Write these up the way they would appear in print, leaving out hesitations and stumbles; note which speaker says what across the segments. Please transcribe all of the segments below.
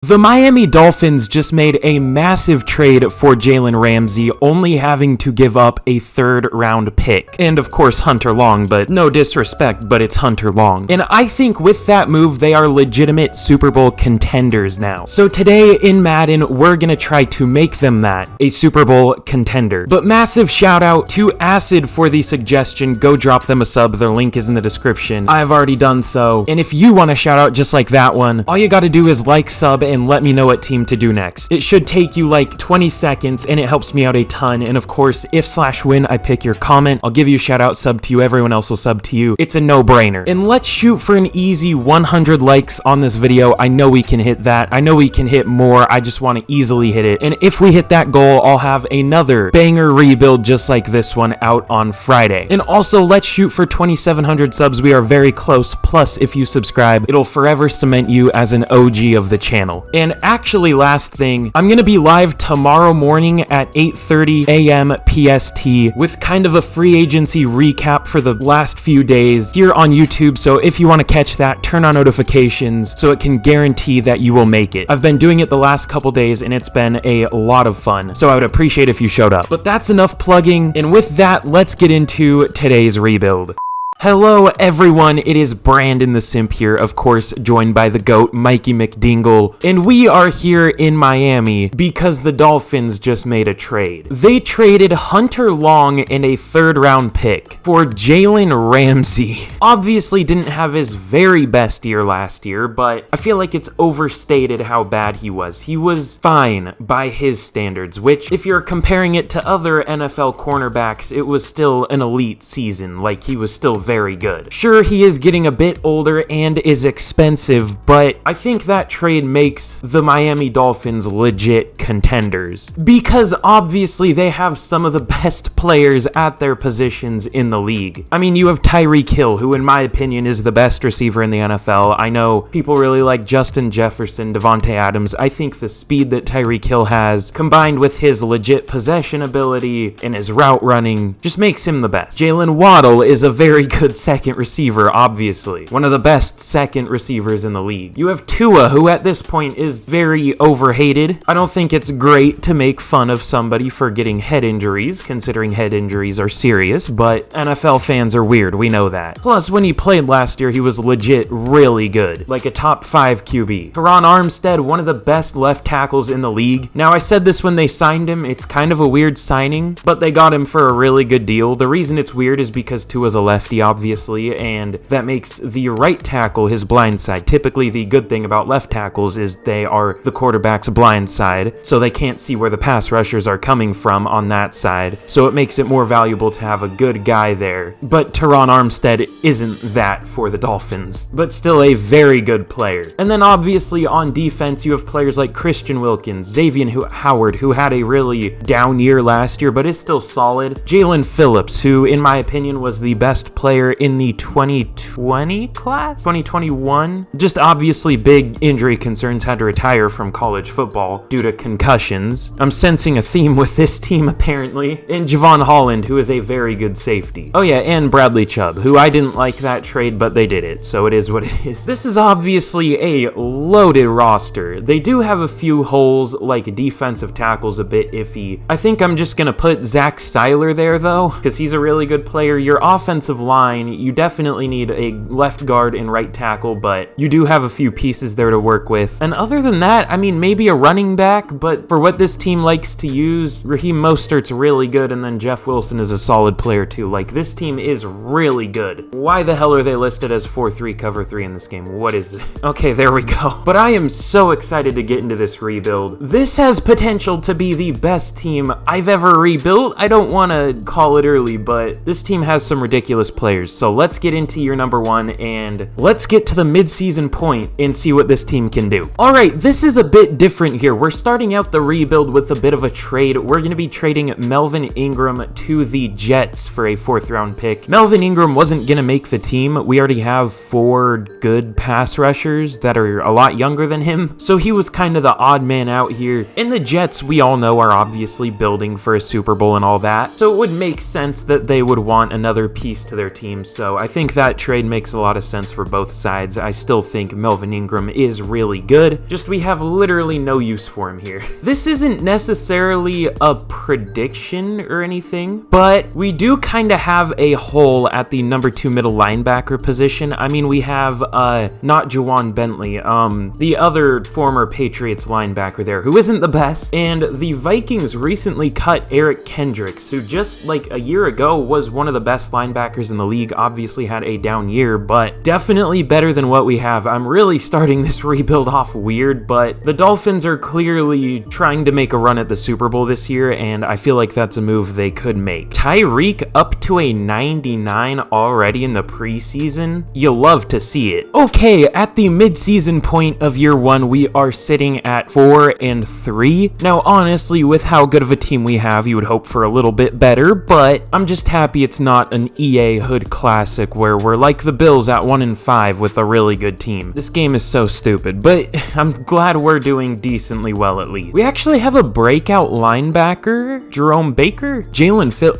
Speaker 1: The Miami Dolphins just made a massive trade for Jalen Ramsey, only having to give up a third-round pick. And of course, Hunter Long, but no disrespect, but it's Hunter Long. And I think with that move, they are legitimate Super Bowl contenders now. So today in Madden, we're gonna try to make them that, a Super Bowl contender. But massive shout out to Acid for the suggestion. Go drop them a sub. Their link is in the description. I've already done so. And if you want a shout out just like that one, all you gotta do is like, sub, and let me know what team to do next. It should take you like 20 seconds and it helps me out a ton. And of course, if/win I pick your comment, I'll give you a shout out, sub to you, everyone else will sub to you. It's a no-brainer. And let's shoot for an easy 100 likes on this video. I know we can hit that. I know we can hit more. I just want to easily hit it. And if we hit that goal, I'll have another banger rebuild just like this one out on Friday. And also, let's shoot for 2,700 subs. We are very close. Plus, if you subscribe, it'll forever cement you as an OG of the channel. And actually, last thing, I'm gonna be live tomorrow morning at 8:30 a.m. PST with kind of a free agency recap for the last few days here on YouTube. So if you want to catch that, turn on notifications so it can guarantee that you will make it. I've been doing it the last couple days and it's been a lot of fun. So I would appreciate if you showed up. But that's enough plugging. And with that, let's get into today's rebuild. Hello everyone, it is Brandon the Simp here, of course, joined by the GOAT, Mikey McDingle, and we are here in Miami because the Dolphins just made a trade. They traded Hunter Long and a third-round pick for Jalen Ramsey. Obviously didn't have his very best year last year, but I feel like it's overstated how bad he was. He was fine by his standards, which, if you're comparing it to other NFL cornerbacks, it was still an elite season, like he was still very good. Sure, he is getting a bit older and is expensive, but I think that trade makes the Miami Dolphins legit contenders because obviously they have some of the best players at their positions in the league. I mean, you have Tyreek Hill, who in my opinion is the best receiver in the NFL. I know people really like Justin Jefferson, Devontae Adams. I think the speed that Tyreek Hill has, combined with his legit possession ability and his route running, just makes him the best. Jalen Waddle is a very good second receiver, obviously. One of the best second receivers in the league. You have Tua, who at this point is very overhated. I don't think it's great to make fun of somebody for getting head injuries, considering head injuries are serious, but NFL fans are weird, we know that. Plus, when he played last year, he was legit really good, like a top 5 QB. Teron Armstead, one of the best left tackles in the league. Now, I said this when they signed him, it's kind of a weird signing, but they got him for a really good deal. The reason it's weird is because Tua's a lefty, obviously, and that makes the right tackle his blind side. Typically, the good thing about left tackles is they are the quarterback's blind side, so they can't see where the pass rushers are coming from on that side, so it makes it more valuable to have a good guy there. But Teron Armstead isn't that for the Dolphins, but still a very good player. And then obviously on defense, you have players like Christian Wilkins, Xavier Howard, who had a really down year last year, but is still solid. Jalen Phillips, who in my opinion was the best player in the 2020 class? 2021? Just obviously big injury concerns, had to retire from college football due to concussions. I'm sensing a theme with this team apparently. And Javon Holland, who is a very good safety. Oh yeah, and Bradley Chubb, who I didn't like that trade, but they did it, so it is what it is. This is obviously a loaded roster. They do have a few holes, like defensive tackles a bit iffy. I think I'm just gonna put Zach Seiler there though, because he's a really good player. Your offensive line, you definitely need a left guard and right tackle, but you do have a few pieces there to work with. And other than that, I mean, maybe a running back, but for what this team likes to use, Raheem Mostert's really good, and then Jeff Wilson is a solid player too. Like, this team is really good. Why the hell are they listed as 4-3 cover 3 in this game? What is it? Okay, there we go. But I am so excited to get into this rebuild. This has potential to be the best team I've ever rebuilt. I don't want to call it early, but this team has some ridiculous players. So let's get into year number 1 and let's get to the mid-season point and see what this team can do. All right, this is a bit different here. We're starting out the rebuild with a bit of a trade. We're going to be trading Melvin Ingram to the Jets for a 4th-round pick. Melvin Ingram wasn't going to make the team. We already have 4 good pass rushers that are a lot younger than him, so he was kind of the odd man out here. And the Jets, we all know, are obviously building for a Super Bowl and all that, so it would make sense that they would want another piece to their team, so I think that trade makes a lot of sense for both sides. I still think Melvin Ingram is really good, just we have literally no use for him here. This isn't necessarily a prediction or anything, but we do kind of have a hole at the number 2 middle linebacker position. I mean, we have not Juwan Bentley, the other former Patriots linebacker there, who isn't the best, and the Vikings recently cut Eric Kendricks, who just like a year ago was one of the best linebackers in the league. Obviously had a down year, but definitely better than what we have. I'm really starting this rebuild off weird, but the Dolphins are clearly trying to make a run at the Super Bowl this year, and I feel like that's a move they could make. Tyreek up to a 99 already in the preseason. You love to see it. Okay, at the midseason point of year 1, we are sitting at 4-3. Now, honestly, with how good of a team we have, you would hope for a little bit better, but I'm just happy it's not an EA Hood Classic where we're like the Bills at 1-5 with a really good team. This game is so stupid, but I'm glad we're doing decently well at least. We actually have a breakout linebacker, Jerome Baker,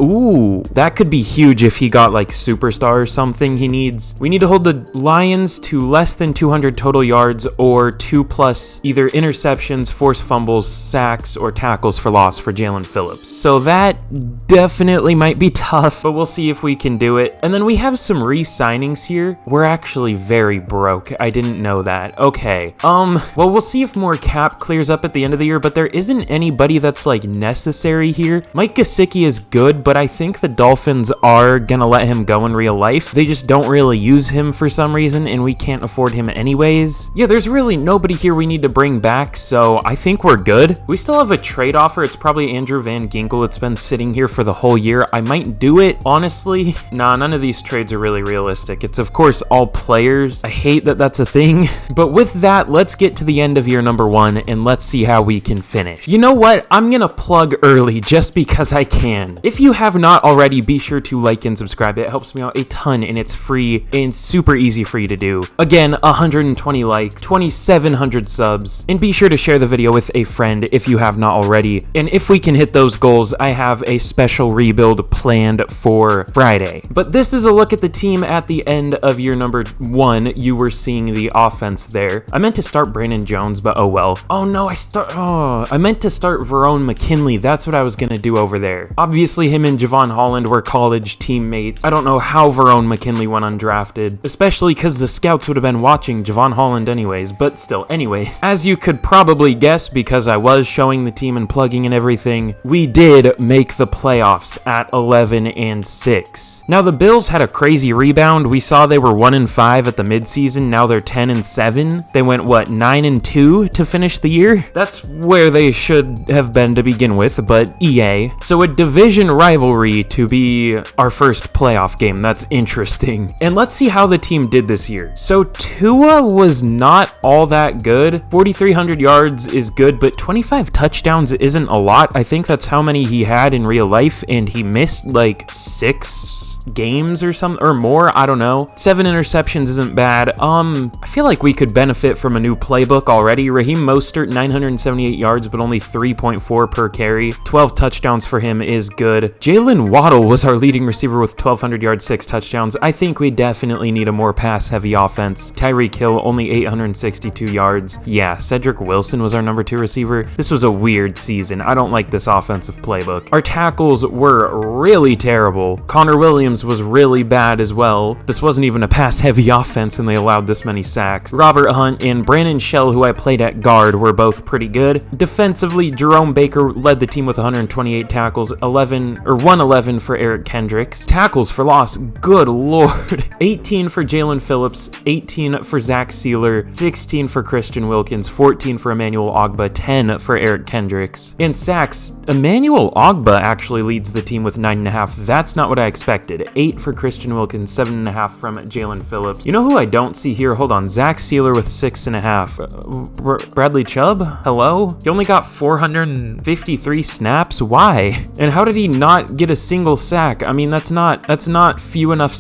Speaker 1: ooh, that could be huge if he got like superstar or something. We need to hold the Lions to less than 200 total yards or 2+ either interceptions, forced fumbles, sacks, or tackles for loss for Jalen Phillips. So that definitely might be tough, but we'll see if we can do it. And then we have some re-signings here. We're actually very broke. I didn't know that. Okay. Well, we'll see if more cap clears up at the end of the year, but there isn't anybody that's like necessary here. Mike Gesicki is good, but I think the Dolphins are gonna let him go in real life. They just don't really use him for some reason, and we can't afford him anyways. Yeah, there's really nobody here we need to bring back, so I think we're good. We still have a trade offer. It's probably Andrew Van Ginkel. It's been sitting here for the whole year. I might do it. Honestly, nah, none of these trades are really realistic. It's of course all players. I hate that that's a thing, but with that, let's get to the end of year number 1 and let's see how we can finish. You know what? I'm gonna plug early just because I can. If you have not already, be sure to like and subscribe. It helps me out a ton and it's free and super easy for you to do. Again, 120 likes, 2,700 subs, and be sure to share the video with a friend if you have not already. And if we can hit those goals, I have a special rebuild planned for Friday. But this is a look at the team at the end of year number 1. You were seeing the offense there. I meant to start Brandon Jones, but oh well. Oh no, I meant to start Verone McKinley. That's what I was gonna do over there. Obviously, him and Javon Holland were college teammates. I don't know how Verone McKinley went undrafted, especially because the scouts would have been watching Javon Holland anyways, but still, anyways. As you could probably guess, because I was showing the team and plugging and everything, we did make the playoffs at 11-6. Now, the Bills had a crazy rebound. We saw they were 1-5 at the midseason. Now they're 10-7. They went, what, 9-2 to finish the year? That's where they should have been to begin with, but EA. So a division rivalry to be our first playoff game. That's interesting. And let's see how the team did this year. So Tua was not all that good. 4,300 yards is good, but 25 touchdowns isn't a lot. I think that's how many he had in real life, and he missed like 6 games or something or more. I don't know. 7 interceptions isn't bad. I feel like we could benefit from a new playbook already. Raheem Mostert, 978 yards, but only 3.4 per carry. 12 touchdowns for him is good. Jalen Waddle was our leading receiver with 1,200 yards, 6 touchdowns. I think we definitely need a more pass-heavy offense. Tyreek Hill, only 862 yards. Yeah, Cedric Wilson was our number 2 receiver. This was a weird season. I don't like this offensive playbook. Our tackles were really terrible. Connor Williams was really bad as well. This wasn't even a pass-heavy offense and they allowed this many sacks. Robert Hunt and Brandon Shell, who I played at guard, were both pretty good. Defensively, Jerome Baker led the team with 128 tackles, 111 for Eric Kendricks. Tackles for loss, good lord. 18 for Jalen Phillips, 18 for Zach Sealer, 16 for Christian Wilkins, 14 for Emmanuel Ogbah, 10 for Eric Kendricks. And sacks, Emmanuel Ogbah actually leads the team with 9.5. That's not what I expected. 8 for Christian Wilkins, 7.5 from Jalen Phillips. You know who I don't see here? Hold on. Zach Sealer with 6.5. Bradley Chubb? Hello? He only got 453 snaps? Why? And how did he not get a single sack? I mean, that's not few enough.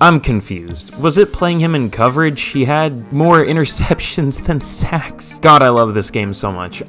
Speaker 1: I'm confused. Was it playing him in coverage? He had more interceptions than sacks. God, I love this game so much.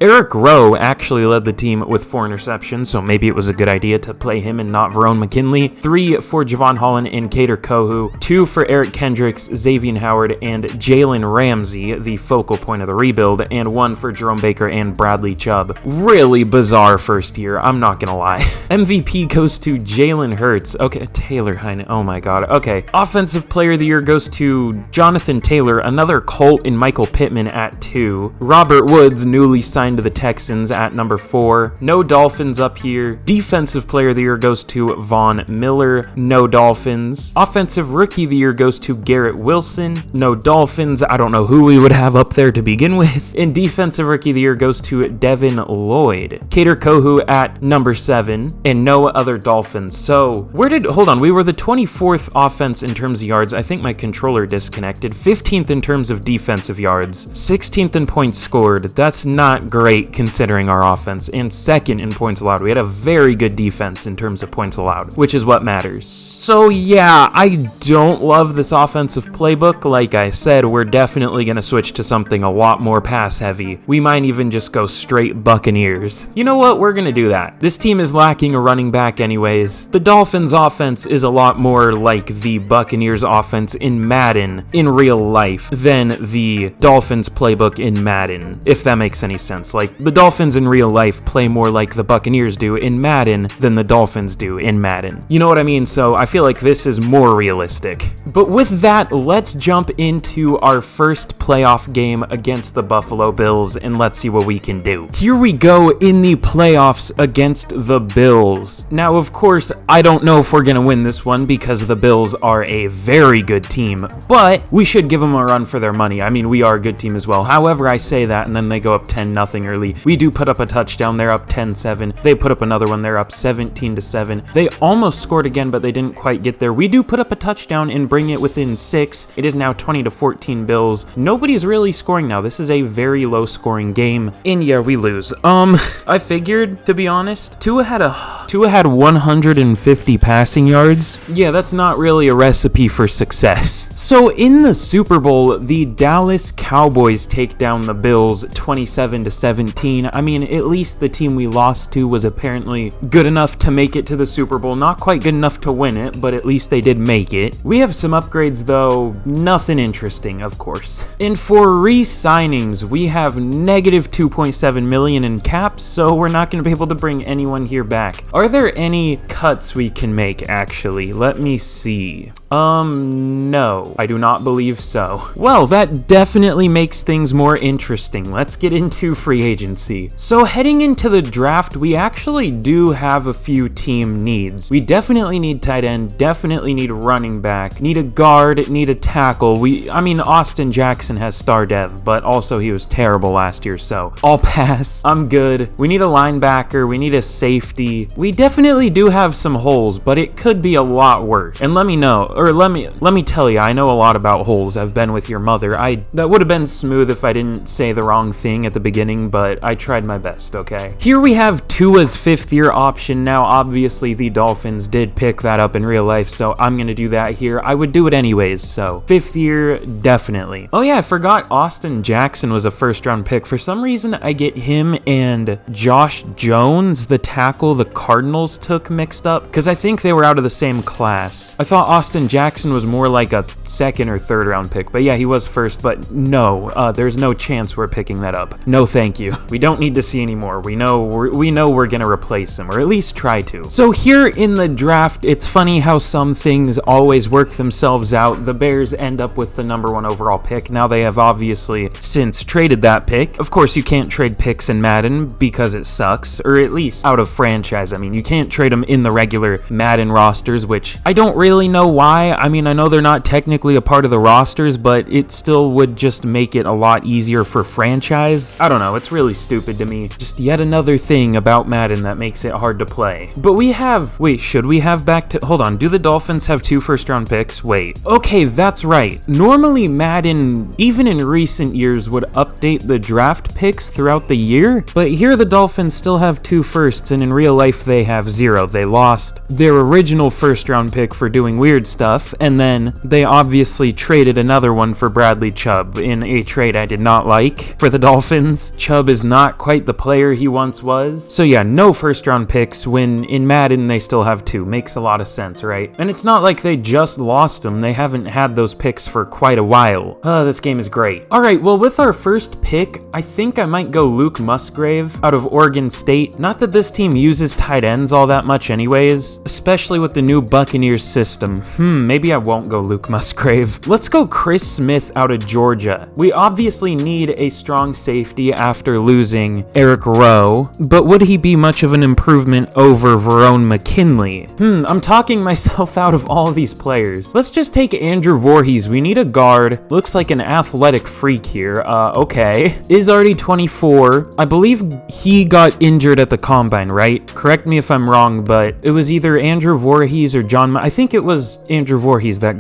Speaker 1: Eric Rowe actually led the team with 4 interceptions, so maybe it was a good idea to play him and not Verone McKinley. 3 for Javon Holland and Kader Kohu, 2 for Eric Kendricks, Xavier Howard, and Jalen Ramsey, the focal point of the rebuild, and 1 for Jerome Baker and Bradley Chubb. Really bizarre first year, I'm not gonna lie. MVP goes to Jalen Hurts. Okay, Taylor Heine, oh my god. Okay, Offensive Player of the Year goes to Jonathan Taylor, another Colt, and Michael Pittman at 2. Robert Woods, newly signed to the Texans, at number 4. No Dolphins up here. Defensive Player of the Year goes to Von Miller. No Dolphins. Offensive Rookie of the Year goes to Garrett Wilson. No Dolphins. I don't know who we would have up there to begin with. And Defensive Rookie of the Year goes to Devin Lloyd. Kader Kohu at number 7, and no other Dolphins. So hold on, we were the 24th offense in terms of yards. I think my controller disconnected. 15th in terms of defensive yards. 16th in points scored. That's not great considering our offense. And 2nd in points allowed. We had a very good defense in terms of points allowed, which is what matters. So yeah, I don't love this offensive playbook. Like I said, we're definitely going to switch to something a lot more pass heavy. We might even just go straight Buccaneers. You know what? We're going to do that. This team is lacking a running back anyways. The Dolphins offense is a lot more like the Buccaneers offense in Madden in real life than the Dolphins playbook in Madden, if that makes any sense. Like, the Dolphins in real life play more like the Buccaneers do in Madden than the Dolphins do in Madden. You know what I mean? So I feel like this is more realistic. But with that, let's jump into our first playoff game against the Buffalo Bills, and let's see what we can do. Here we go in the playoffs against the Bills. Now, of course, I don't know if we're going to win this one because the Bills are a very good team, but we should give them a run for their money. I mean, we are a good team as well. However, I say that, and then they go up 10-0 early. We do put up a touchdown. They're up 10-7. They put up another one. They're up 17-7. They almost scored again, but they didn't quite get there. We do put up a touchdown and bring it within 6. It is now 20-14 Bills. Nobody's really scoring now. This is a very low scoring game, and yeah, we lose. I figured, to be honest, Tua had 150 passing yards. Yeah, that's not really a recipe for success. So in the Super Bowl, the Dallas Cowboys take down the Bills 27-17. I mean, at least the team we lost to was apparently good enough to make it to the Super Bowl. Not quite good enough to win it, but at least they did make it. We have some upgrades though, nothing interesting, of course. And for re-signings, we have negative 2.7 million in caps, so we're not going to be able to bring anyone here back. Are there any cuts we can make, actually? Let me see. No, I do not believe so. Well, that definitely makes things more interesting. Let's get into free agency. So heading into the draft, we actually do have a few team needs. We definitely need tight end, definitely need a running back, need a guard, need a tackle. I mean, Austin Jackson has star dev, but also he was terrible last year, so I'll pass. I'm good. We need a linebacker, we need a safety. We definitely do have some holes, but it could be a lot worse. And let me know, or let me tell you, I know a lot about holes. I've been with your mother. That would have been smooth if I didn't say the wrong thing at the beginning, but I tried my best, okay? Here we have Tua's 5th-year option. Now, obviously, the Dolphins did pick that up in real life, so I'm gonna do that here. I would do it anyways, so 5th year, definitely. Oh yeah, I forgot Austin Jackson was a first-round pick. For some reason, I get him and Josh Jones, the tackle the Cardinals took, mixed up, because I think they were out of the same class. I thought Austin Jackson was more like a 2nd or 3rd round pick, but yeah, he was first, but no, there's no chance we're picking that up. No, thank you. We don't need to see anymore. We know we're gonna replace him, or at least try to. So here in the draft, it's funny how some things always work themselves out. The Bears end up with the number 1 overall pick. Now they have obviously since traded that pick. Of course, you can't trade picks in Madden because it sucks, or at least out of franchise. I mean, you can't trade them in the regular Madden rosters, which I don't really know why. I mean, I know they're not technically a part of the rosters, but it still would just make it a lot easier for franchise. I don't know, it's really stupid to me. Just yet another thing about Madden that makes it hard to play. But we have, wait, should we have hold on, do the Dolphins have 2 first-round picks? Wait, okay, that's right. Normally Madden, even in recent years, would update the draft picks throughout the year, but here the Dolphins still have 2 firsts, and in real life they have 0. They lost their original first-round pick for doing weird stuff, and then they obviously traded another one for Bradley Chubb in a trade I did not like for the Dolphins. Chubb is not quite the player he once was. So yeah, no first-round picks when in Madden they still have 2. Makes a lot of sense, right? And it's not like they just lost them. They haven't had those picks for quite a while. This game is great. All right, well, with our first pick, I think I might go Luke Musgrave out of Oregon State. Not that this team uses tight ends all that much anyways, especially with the new Buccaneers system. Maybe I won't go Luke Musgrave. Let's go Chris Smith out of Georgia. We obviously need a strong safety after losing Eric Rowe, but would he be much of an improvement over Verone McKinley? I'm talking myself out of all of these players. Let's just take Andrew Voorhees. We need a guard. Looks like an athletic freak here. Okay. Is already 24. I believe he got injured at the combine, right? Correct me if I'm wrong, but it was either Andrew Voorhees or I think it was Andrew Voorhees that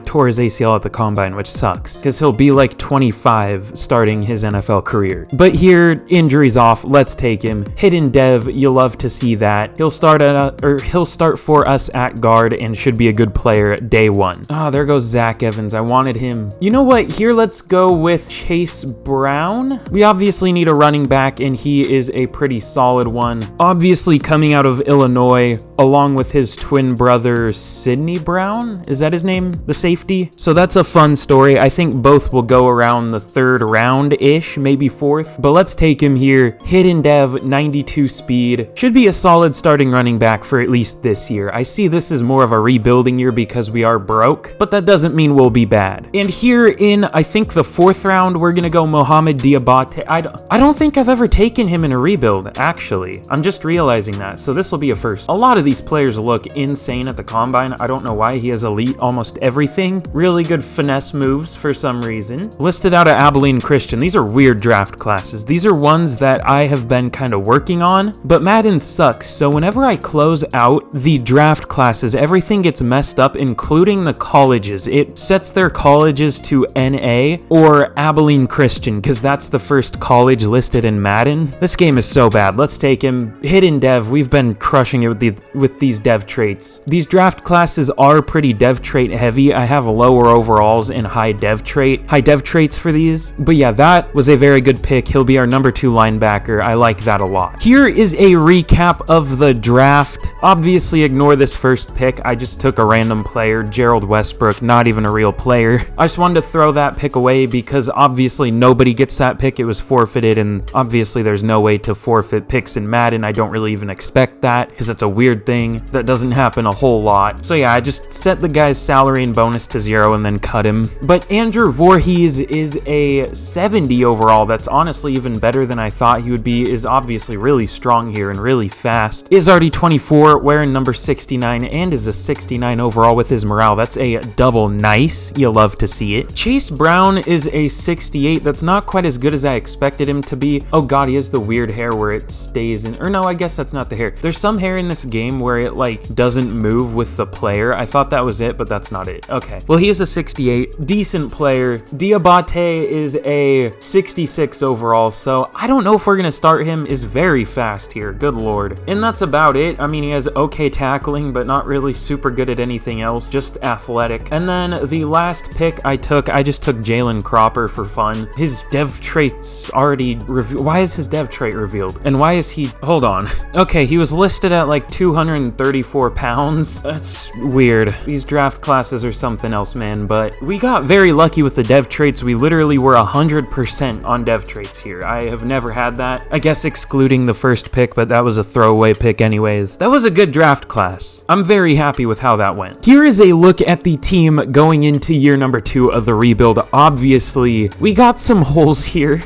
Speaker 1: tore his ACL at the combine, which sucks because he'll be like 25 starting his NFL career. But here, injuries off. Let's take him. Hidden dev. You love to see that. He'll start for us at guard and should be a good player day 1. There goes Zach Evans. I wanted him. You know what? Here, let's go with Chase Brown. We obviously need a running back, and he is a pretty solid one. Obviously coming out of Illinois, along with his twin brother, Sidney Brown. Is that his name? The safety? So that's a fun story. I think both will go around the 3rd round-ish, maybe 4th. But let's take him here. Hidden dev, 92 speed. Should be a solid starting running back for at least this year. I see this as more of a rebuilding year because we are broke, but that doesn't mean we'll be bad. And here in, I think, the 4th round, we're gonna go Mohamed Diabate. I don't think I've ever taken him in a rebuild, actually. I'm just realizing that, so this will be a first. A lot of these players look insane at the combine. I don't know why. He has elite almost everything. Really good finesse moves for some reason. Listed out of Abilene Christian. These are weird draft classes. These are ones that I have been kind of working on, but Madden sucks, so whenever I close out the draft classes, everything gets messed up, including the colleges. It sets their colleges to NA or Abilene Christian, because that's the first college listed in Madden. This game is so bad. Let's take him. Hidden dev. We've been crushing it with these dev traits. These draft classes are pretty dev trait heavy. I have lower overalls and high dev traits for these. But yeah, that was a very good pick. He'll be our number 2 linebacker. I like that a lot. Here is a recap of the draft. Obviously, ignore this first pick. I just took a random player, Gerald Westbrook, not even a real player. I just wanted to throw that pick away because obviously nobody gets that pick. It was forfeited, and obviously there's no way to forfeit picks in Madden. I don't really even expect that because it's a weird thing that doesn't happen a whole lot. So yeah, I just set the guy's salary and bonus to 0 and then cut him. But Andrew Voorhees is a 70 overall. That's honestly even better than I thought he would be. Is obviously really strong here and really fast. Is already 24, wearing number 69, and is a 69 overall with his morale. That's a double nice. You love to see it. Chase Brown is a 68. That's not quite as good as I expected him to be. Oh god, he has the weird hair where it stays in, or no, I guess that's not the hair. There's some hair in this game where it doesn't move with the player. I thought that was it, but that's not it. Okay. Well, he is a 68. Decent player. Diabate is a 66 overall, so I don't know if we're gonna start him. Is very fast here. Good lord. And that's about it. I mean, he has okay tackling, but not really super good at anything else. Just athletic. And then the last pick I just took Jalen Cropper for fun. His dev traits already revealed. Why is his dev trait revealed? And why is he... Hold on. Okay, he was listed at 234 pounds. That's weird. These draft classes are something else, man, but we got very lucky with the dev traits. We literally were 100% on dev traits here. I have never had that. I guess excluding the first pick, but that was a throwaway pick anyways. That was a good draft class. I'm very happy with how that went. Here is a look at the team going into year number 2 of the rebuild. Obviously, we got some holes here.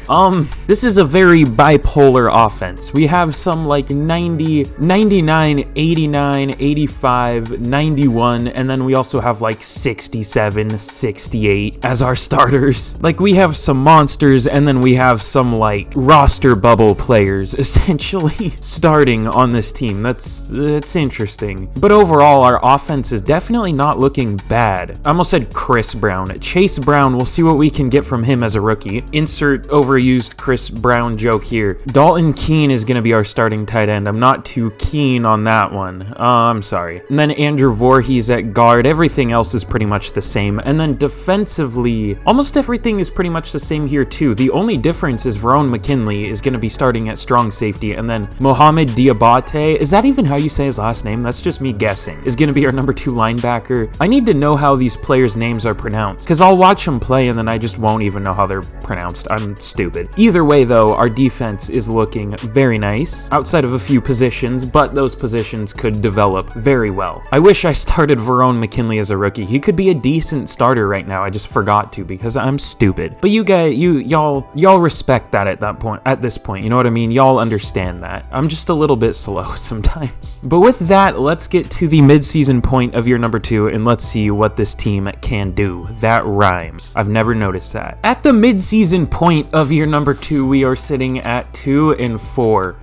Speaker 1: This is a very bipolar offense. We have some 90, 99, 89, 85, 91, and then we also have 67, 68 as our starters. We have some monsters, and then we have some roster bubble players essentially starting on this team. That's interesting. But overall, our offense is definitely not looking bad. I almost said Chris Brown. Chase Brown, we'll see what we can get from him as a rookie. Insert overused Chris Brown joke here. Dalton Keene is going to be our starting tight end. I'm not too keen on that one. I'm sorry. And then Andrew Voorhees at guard. Everything else is pretty much the same. And then defensively, almost everything is pretty much the same here too. The only difference is Verone McKinley is going to be starting at strong safety, and then Mohamed Diabate, is that even how you say his last name? That's just me guessing, is going to be our number 2 linebacker. I need to know how these players' names are pronounced, because I'll watch them play and then I just won't even know how they're pronounced. I'm stupid. Either way though, our defense is looking very nice, outside of a few positions, but those positions could develop very well. I wish I started Verone McKinley as a rookie. He could be a decent starter right now. I just forgot to because I'm stupid. But you guys, y'all respect that at this point, you know what I mean? Y'all understand that. I'm just a little bit slow sometimes. But with that, let's get to the mid-season point of year number 2 and let's see what this team can do. That rhymes. I've never noticed that. At the mid-season point of year number 2, we are sitting at 2-4.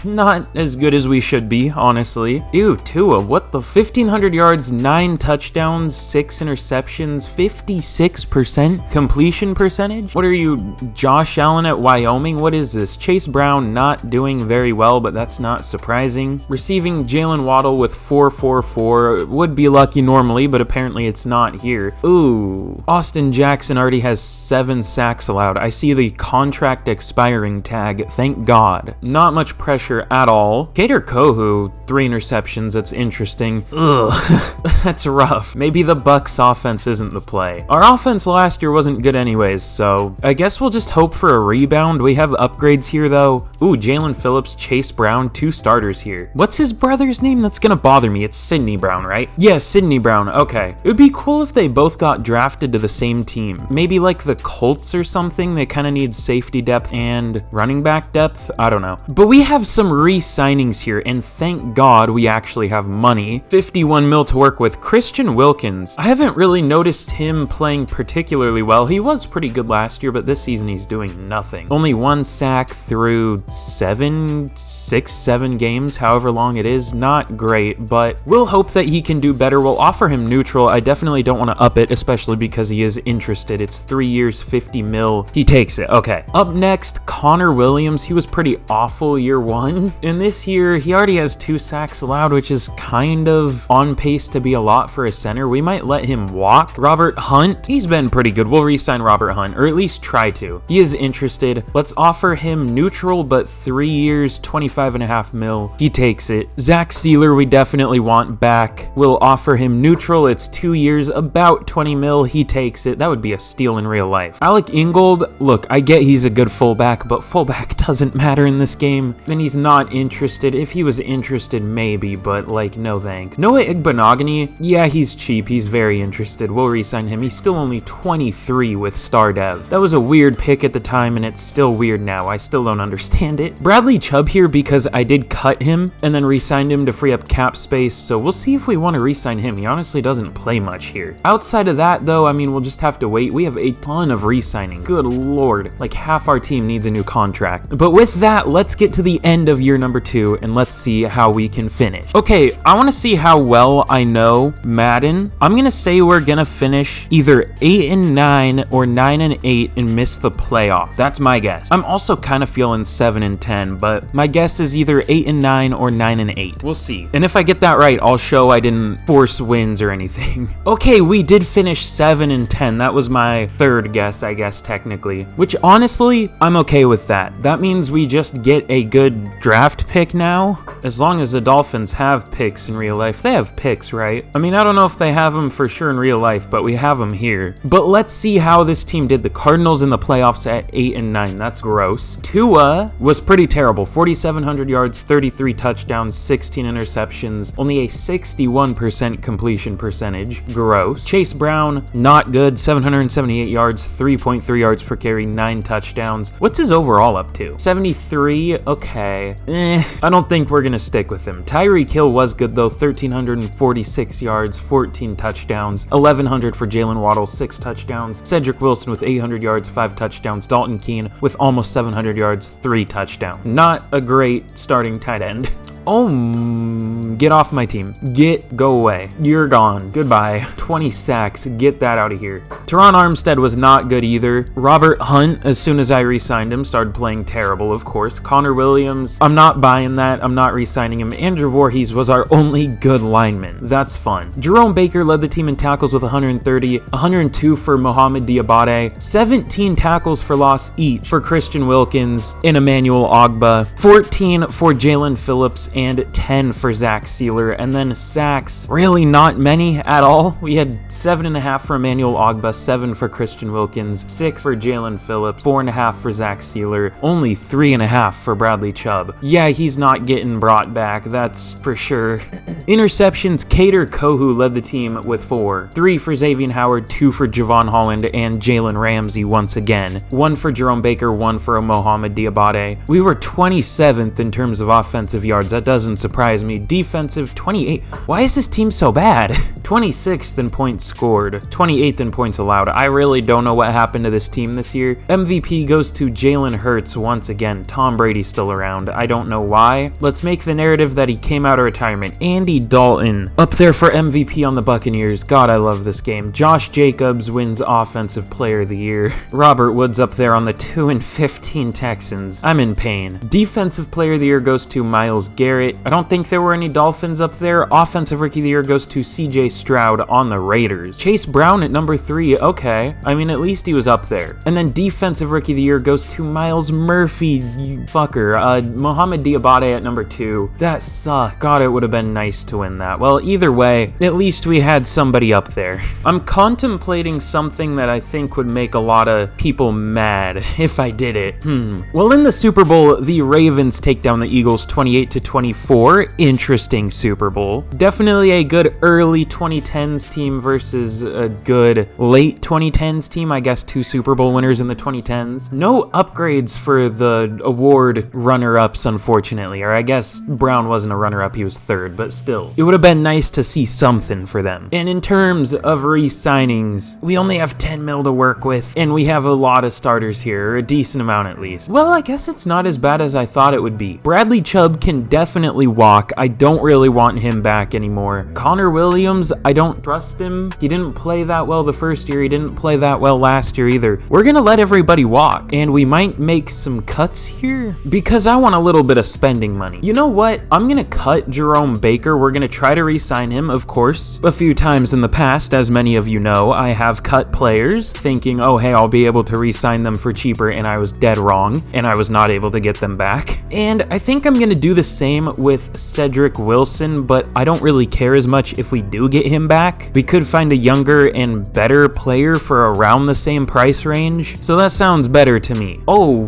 Speaker 1: Not as good as we should be, honestly. Ew, Tua, what the 1,500 yards, 9 touchdowns, 6 interceptions, 56% completion percentage? What are you, Josh Allen at Wyoming? What is this? Chase Brown not doing very well, but that's not surprising. Receiving Jalen Waddle with 4.44. Would be lucky normally, but apparently it's not here. Ooh. Austin Jackson already has 7 sacks allowed. I see the contract expiring tag. Thank God. Not much pressure at all. Kader Kohu, 3 interceptions. That's interesting. Ugh. That's rough. Maybe the Bucs offense isn't the play. Our offense last year wasn't good anyways, so I guess we'll just hope for a rebound. We have upgrades here though. Ooh, Jalen Phillips, Chase Brown, 2 starters here. What's his brother's name? That's gonna bother me. It's Sidney Brown, right? Yeah, Sidney Brown. Okay. It would be cool if they both got drafted to the same team. Maybe like the Colts or something. They kind of need safety depth and running back depth. I don't know. But we have some re-signings here, and thank God we actually have money. 51 mil to work with. Christian Wilkins. I haven't really noticed him playing particularly well. He was pretty good last year, but this season he's doing nothing. Only 1 sack through 7 games, however long it is. Not great, but we'll hope that he can do better. We'll offer him neutral. I definitely don't want to up it, especially because he is interested. It's 3 years, 50 mil. He takes it. Okay. Up next, Connor Williams. He was pretty awful year 1. And this year, he already has 2 sacks allowed, which is kind of on pace to be a lot for a center. We might let him walk. Robert Hunt. He's been pretty good. We'll re-sign Robert Hunt, or at least try to. He is interested. Let's offer him neutral, but 3 years, 25.5 mil. He takes it. Zach Sealer, we definitely want back. We'll offer him neutral. It's 2 years, about 20 mil. He takes it. That would be a steal in real life. Alec Ingold, look, I get he's a good fullback, but fullback doesn't matter in this game. And he's not interested. If he was interested, maybe, but like, no thanks. Noah Igbenogany, yeah, he's cheap. He's very interested. We'll re-sign him. He's still only 23 with Star Dev. That was a weird pick at the time, and it's still weird now. I still don't understand it. Bradley Chubb here because I did cut him and then re-signed him to free up cap space, so we'll see if we want to re-sign him. He honestly doesn't play much here. Outside of that, though, I mean, we'll just have to wait. We have a ton of re-signing. Good lord. Like, half our team needs a new contract. But with that, let's get to the end of year number 2, and let's see how we can finish. Okay, I want to see how well I know Madden. I'm going to say we're going to finish either 8-9 or 9-8 and miss the playoff. That's my guess. I'm also kind of feeling 7-10, but my guess is either 8-9 or 9-8. We'll see. And if I get that right, I'll show I didn't force wins or anything. Okay, we did finish 7-10. That was my 3rd guess, I guess, technically. Which, honestly, I'm okay with that. That means we just get a good draft pick now. As long as the Dolphins have picks in real life. They have picks, right? I mean, I don't know if they have them for sure in real life, but we have them here. But let's see how this team did. The Cardinals in the playoffs at 8-9. That's gross. Tua was pretty terrible. 4,700 yards, 33 touchdowns, 16 interceptions, only a 61% completion percentage. Gross. Chase Brown, not good. 778 yards, 3.3 yards per carry, 9 touchdowns. What's his overall up to? 73. Okay. I don't think we're gonna stick with him. Tyreek Hill was good though. 1,346 yards, 14 touchdowns, 1,100 for Jalen Waddle, 6 touchdowns. Cedric Wilson with 800 yards, 5 touchdowns. Dalton Keene with almost 700 yards, 3 touchdowns. Not a great starting tight end. Oh, get off my team. Go away. You're gone. Goodbye. 20 sacks. Get that out of here. Teron Armstead was not good either. Robert Hunt, as soon as I re-signed him, started playing terrible, of course. Connor Williams, Williams. I'm not buying that. I'm not re-signing him. Andrew Voorhees was our only good lineman. That's fun. Jerome Baker led the team in tackles with 130, 102 for Mohamed Diabate, 17 tackles for loss each for Christian Wilkins and Emmanuel Ogbah, 14 for Jalen Phillips, and 10 for Zach Sealer. And then sacks, really not many at all. We had 7.5 for Emmanuel Ogbah, 7 for Christian Wilkins, 6 for Jalen Phillips, 4.5 for Zach Sealer, only 3.5 for Bradley Chubb. Yeah, he's not getting brought back, that's for sure. Interceptions, Kader Kohu led the team with 4. 3 for Xavier Howard, 2 for Javon Holland and Jalen Ramsey once again. 1 for Jerome Baker, 1 for Mohamed Diabate. We were 27th in terms of offensive yards. That doesn't surprise me. Defensive, 28. Why is this team so bad? 26th in points scored, 28th in points allowed. I really don't know what happened to this team this year. MVP goes to Jalen Hurts once again. Tom Brady's still around. I don't know why. Let's make the narrative that he came out of retirement. Andy Dalton up there for MVP on the Buccaneers. God, I love this game. Josh Jacobs wins Offensive Player of the Year. Robert Woods up there on the 2-15 Texans. I'm in pain. Defensive Player of the Year goes to Myles Garrett. I don't think there were any Dolphins up there. Offensive Rookie of the Year goes to CJ Stroud on the Raiders. Chase Brown at number 3. Okay. I mean, at least he was up there. And then Defensive Rookie of the Year goes to Myles Murphy, you fucker. Mohamed Diabate at number 2. That sucked. God, it would have been nice to win that. Well, either way, at least we had somebody up there. I'm contemplating something that I think would make a lot of people mad if I did it. Well, in the Super Bowl, the Ravens take down the Eagles 28-24. Interesting Super Bowl. Definitely a good early 2010s team versus a good late 2010s team. I guess 2 Super Bowl winners in the 2010s. No upgrades for the award runner-ups, unfortunately. Or I guess Brown wasn't a runner-up, he was 3rd, but still. It would have been nice to see something for them. And in terms of re-signings, we only have 10 mil to work with, and we have a lot of starters here, or a decent amount at least. Well, I guess it's not as bad as I thought it would be. Bradley Chubb can definitely walk. I don't really want him back anymore. Connor Williams, I don't trust him. He didn't play that well the first year. He didn't play that well last year either. We're gonna let everybody walk, and we might make some cuts here because I want a little bit of spending money. You know what? I'm gonna cut Jerome Baker. We're gonna try to re-sign him, of course. A few times in the past, as many of you know, I have cut players thinking, oh, hey, I'll be able to re-sign them for cheaper, and I was dead wrong, and I was not able to get them back. And I think I'm gonna do the same with Cedric Wilson, but I don't really care as much if we do get him back. We could find a younger and better player for around the same price range, so that sounds better to me. Oh,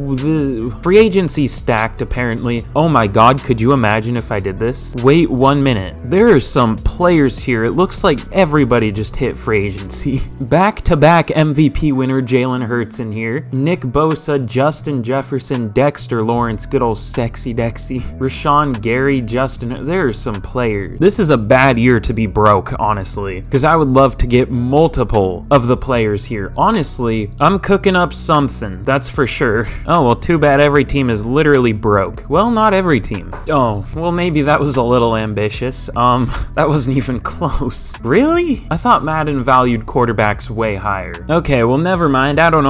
Speaker 1: the free agency stacked apparently. Oh my god, could you imagine if I did this? Wait 1 minute. There are some players here. It looks like everybody just hit free agency. Back-to-back MVP winner Jalen Hurts in here. Nick Bosa, Justin Jefferson, Dexter Lawrence, good old sexy Dexy. Rashawn Gary, Justin. There are some players. This is a bad year to be broke, honestly, because I would love to get multiple of the players here. Honestly, I'm cooking up something, that's for sure. Oh, well, too bad every team is literally broke. Well, not every team. Oh, well, maybe that was a little ambitious. That wasn't even close. Really? I thought Madden valued quarterbacks way higher. Okay, well, never mind. I don't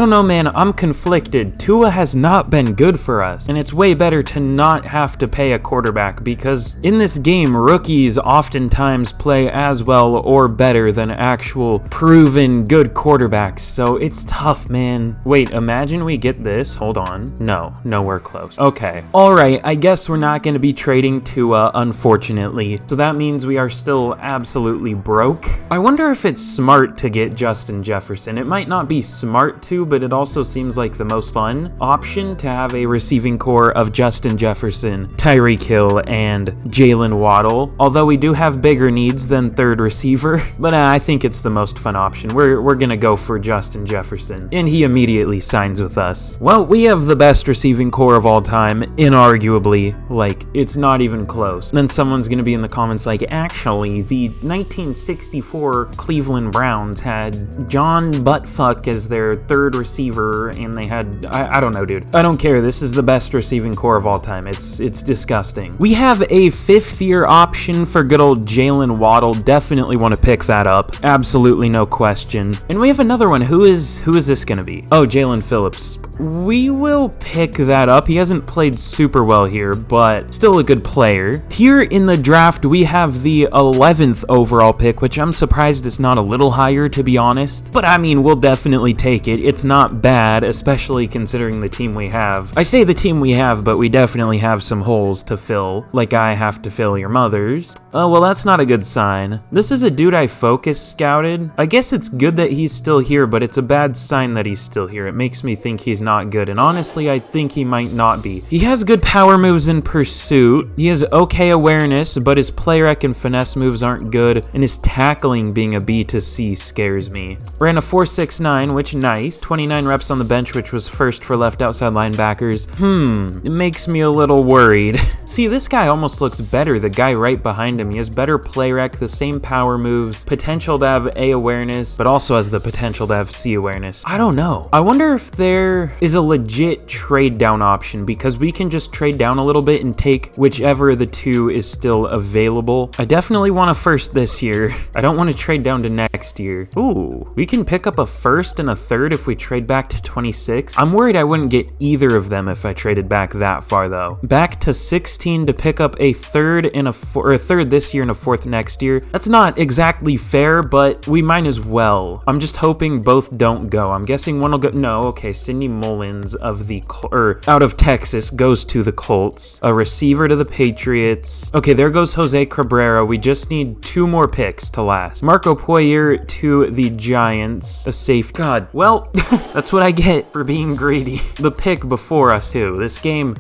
Speaker 1: know, man. I'm conflicted. Tua has not been good for us, and it's way better to not have to pay a quarterback because in this game, rookies oftentimes play as well or better than actual proven good quarterbacks, so it's tough, man. Wait, imagine we get this. Hold on. No, nowhere close. Okay. All right, I guess we're not going to be trading Tua, unfortunately, so that means we are still absolutely broke. I wonder if it's smart to get Justin Jefferson. It might not be smart to, but it also seems like the most fun option to have a receiving core of Justin Jefferson, Tyreek Hill, and Jalen Waddle, although we do have bigger needs than third receiver, but I think it's the most fun option. We're gonna go for Justin Jefferson, and he immediately signs with us. Well, we have the best receiving core of all time, inarguably. Like, it's not even close. Then someone's gonna be in the comments like, actually, the 1964 Cleveland Browns had John Buttfuck as their third receiver, and they had, I don't know, dude. I don't care. This is the best receiving core of all time. It's disgusting. We have a 5th-year option for good old Jalen Waddle. Definitely want to pick that up. Absolutely no question. And we have another one. Who is this gonna be? Oh, Jalen Phillips. we will pick that up. He hasn't played super well here, but still a good player. Here in the draft, we have the 11th overall pick, which I'm surprised is not a little higher, to be honest. But I mean, we'll definitely take it. It's not bad, especially considering the team we have. I say the team we have, but we definitely have some holes to fill, like I have to fill your mother's. Oh, well, that's not a good sign. This is a dude I focus scouted. I guess it's good that he's still here, but it's a bad sign that he's still here. It makes me think he's not good, and honestly, I think he might not be. He has good power moves in pursuit. He has okay awareness, but his play rec and finesse moves aren't good, and his tackling being a B to C scares me. Ran a 4.69, which nice. 29 reps on the bench, which was first for left outside linebackers. It makes me a little worried. See, this guy almost looks better, the guy right behind him. He has better play rec, the same power moves, potential to have A awareness, but also has the potential to have C awareness. I don't know. I wonder if there is a legit trade down option, because we can just trade down a little bit and take whichever of the two is still available. I definitely want a first this year. I don't want to trade down to next year. Ooh, we can pick up a first and a third if we trade back to 26. I'm worried I wouldn't get either of them if I traded back that far though. Back to 16 to pick up a third and a third this year and a fourth next year. That's not exactly fair, but we might as well. I'm just hoping both don't go. I'm guessing one will go. No, okay. Sidney Mullins of the out of Texas goes to the Colts. A receiver to the Patriots. Okay, there goes Jose Cabrera. We just need 2 more picks to last. Marco Poyer to the Giants. A safe. God, well, that's what I get for being greedy. The pick before us too. This game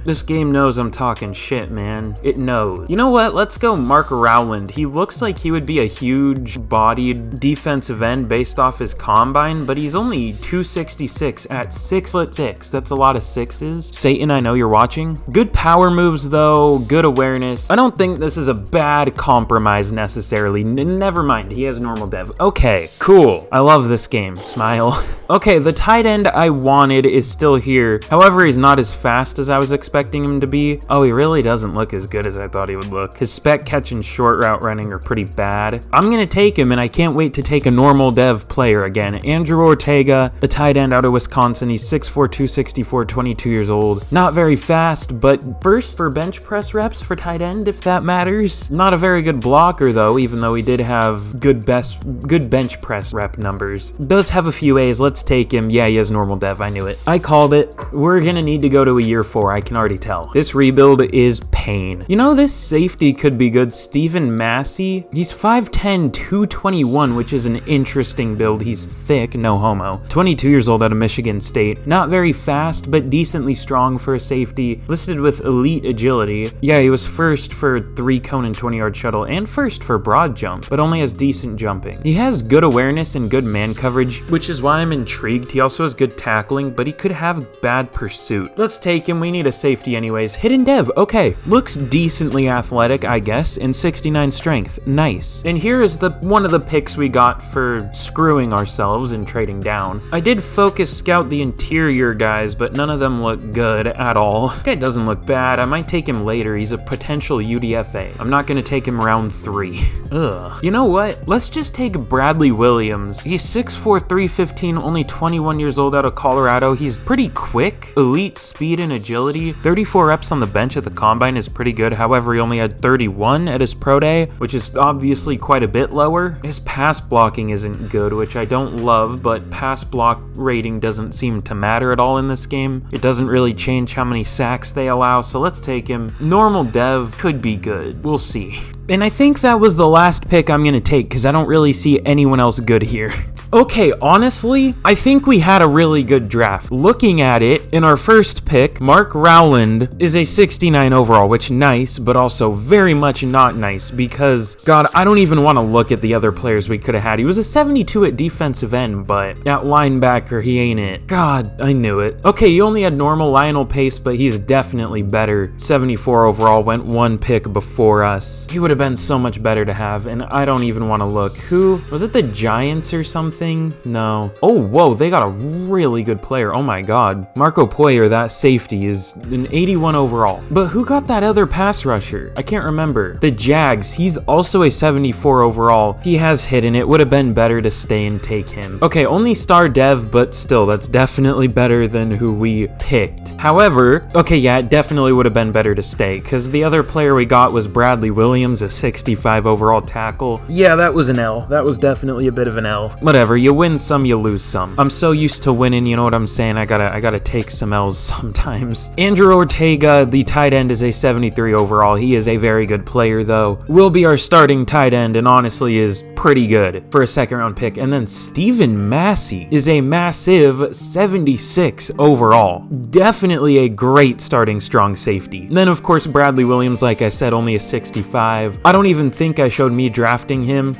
Speaker 1: knows I'm talking shit, man. It knows. You know what? Let's go Mark Rowland. He looks like he would be a huge bodied defensive end based off his combine, but he's only 266 at 6'6". That's a lot of sixes. Satan, I know you're watching. Good power moves though, good awareness. I don't think this is a bad compromise necessarily. Never mind, he has normal dev. Okay, cool. I love this game. Smile. Okay, the tight end I wanted is still here. However, he's not as fast as I was expecting him to be. Oh, he really doesn't look as good as I thought he would look. His spec catch and short route running are pretty bad. I'm gonna take him, and I can't wait to take a normal dev player again. Andrew Ortega, the tight end out of Wisconsin. He's 6'4", 264, 22 years old. Not very fast, but first for bench press reps for tight end, if that matters. Not a very good blocker though, even though he did have good bench press rep numbers. Does have a few A's. Let's take him. Yeah, he has normal dev. I knew it. I called it. We're gonna need to go to a year 4. I can already tell. This rebuild is pain. You know, this safety could be good. Stephen Massey. He's 5'10", 221, which is an interesting build. He's thick, no homo. 22 years old out of Michigan State. Not very fast, but decently strong for a safety. Listed with elite agility. Yeah, he was first for 3-cone and 20-yard shuttle, and first for broad jump, but only has decent jumping. He has good awareness and good man coverage, which is why I'm intrigued. He also has good tackling, but he could have bad pursuit. Let's take him. We need a safety anyways. Hidden dev. Okay. Looks decently athletic, I guess, and 69 strength. Nice. And here is one of the picks we got for screwing ourselves and trading down. I did focus scout the interior guys, but none of them look good at all. This guy doesn't look bad. I might take him later. He's a potential UDFA. I'm not gonna take him round 3. Ugh. You know what? Let's just take Bradley Williams. He's 6'4", 315, only 21 years old out of Colorado. He's pretty quick, elite speed and agility. 34 reps on the bench at the combine is pretty good. However, he only had 31 at his pro day, which is obviously quite a bit lower. His pass blocking isn't good, which I don't love, but pass block rating doesn't seem to matter at all in this game. It doesn't really change how many sacks they allow, so let's take him. Normal dev could be good. We'll see. And I think that was the last pick I'm gonna take because I don't really see anyone else good here. Okay, honestly, I think we had a really good draft. Looking at it, in our first pick, Mark Rowland is a 69 overall, which nice, but also very much not nice because, God, I don't even want to look at the other players we could have had. He was a 72 at defensive end, but at linebacker, he ain't it. God, I knew it. Okay, he only had normal Lionel pace, but he's definitely better. 74 overall, went 1 pick before us. He would have been so much better to have, and I don't even want to look. Who? Was it the Giants or something? anything? No. Oh, whoa, they got a really good player. Oh my god. Marco Poyer, that safety, is an 81 overall. But who got that other pass rusher? I can't remember. The Jags, he's also a 74 overall. He has hidden. It would have been better to stay and take him. Okay, only star dev, but still, that's definitely better than who we picked. However, okay, yeah, it definitely would have been better to stay, because the other player we got was Bradley Williams, a 65 overall tackle. Yeah, that was an L. That was definitely a bit of an L. Whatever, you win some, you lose some. I'm so used to winning, you know what I'm saying? I gotta take some L's sometimes. Andrew Ortega, the tight end, is a 73 overall. He is a very good player, though. Will be our starting tight end, and honestly is pretty good for a second-round pick. And then Stephen Massey is a massive 76 overall. Definitely a great starting strong safety. And then, of course, Bradley Williams, like I said, only a 65. I don't even think I showed me drafting him.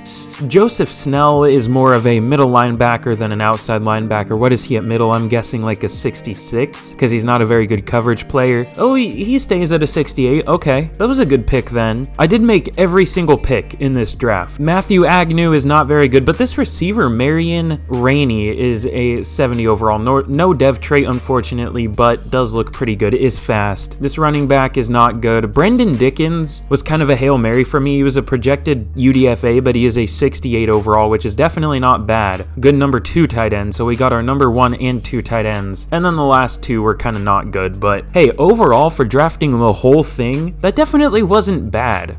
Speaker 1: Joseph Snell is more of a middle linebacker than an outside linebacker. What is he at middle? I'm guessing like a 66, because he's not a very good coverage player. Oh, he stays at a 68. Okay, that was a good pick then. I did make every single pick in this draft. Matthew Agnew is not very good, but this receiver, Marion Rainey, is a 70 overall. No dev trait, unfortunately, but does look pretty good. Is fast. This running back is not good. Brendan Dickens was kind of a Hail Mary for me. He was a projected UDFA, but he is a 68 overall, which is definitely not bad. Good number 2 tight end, so we got our number 1 and 2 tight ends. And then the last 2 were kind of not good, but hey, overall, for drafting the whole thing, that definitely wasn't bad.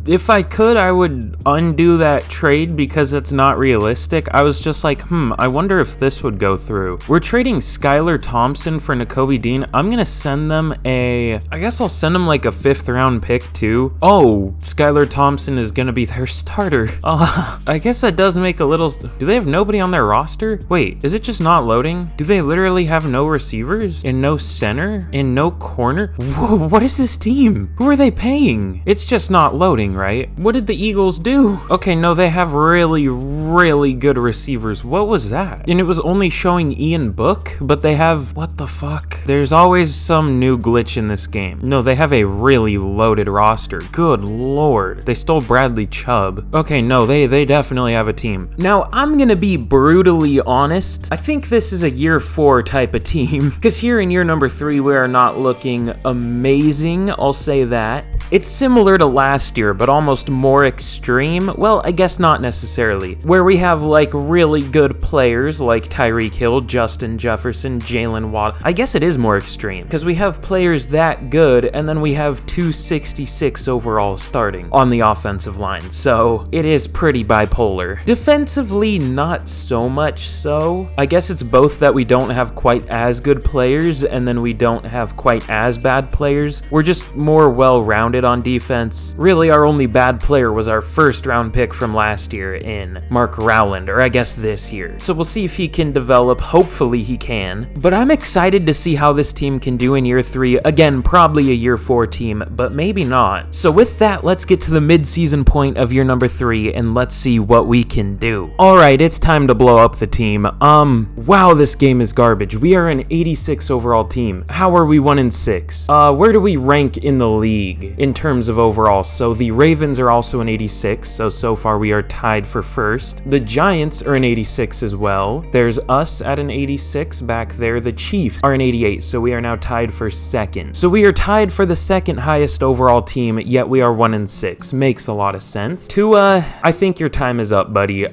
Speaker 1: If I could, I would undo that trade because it's not realistic. I was just like, I wonder if this would go through. We're trading Skylar Thompson for Nakobe Dean. I'm gonna send them I guess I'll send them like a 5th round pick too. Oh, Skylar Thompson is gonna be their starter. I guess that does make a little... Do they have nobody on their roster? Wait, is it just not loading? Do they literally have no receivers and no center and no corner? Whoa, what is this team? Who are they paying? It's just not loading, right? What did the Eagles do? Okay, no, they have really, really good receivers. What was that? And it was only showing Ian Book, but they have... What the fuck? There's always some new glitch in this game. No, they have a really loaded roster. Good lord. They stole Bradley Chubb. Okay, no, they definitely have a team. Now, I'm gonna be brutally honest. I think this is a year 4 type of team, because here in year number 3, we are not looking amazing, I'll say that. It's similar to last year, but almost more extreme. Well, I guess not necessarily. Where we have like really good players like Tyreek Hill, Justin Jefferson, Jalen Waddle. I guess it is more extreme because we have players that good, and then we have 266 overall starting on the offensive line. So it is pretty bipolar. Defensively, not so much so. I guess it's both that we don't have quite as good players, and then we don't have quite as bad players. We're just more well-rounded on defense. Really, our only bad player was our 1st round pick from last year in Mark Rowland, or I guess this year. So we'll see if he can develop. Hopefully he can. But I'm excited to see how this team can do in year 3. Again, probably a year 4 team, but maybe not. So with that, let's get to the mid-season point of year number 3, and let's see what we can do. Alright, it's time to blow up the team. Wow, this game is garbage. We are an 86 overall team. How are we 1-6? Where do we rank in the league in terms of overall? So the Ravens are also an 86, so far we are tied for 1st. The Giants are an 86 as well. There's us at an 86 back there. The Chiefs are an 88, so we are now tied for 2nd. So we are tied for the 2nd highest overall team, yet we are 1-6. Makes a lot of sense. Tua, I think your time is up, buddy.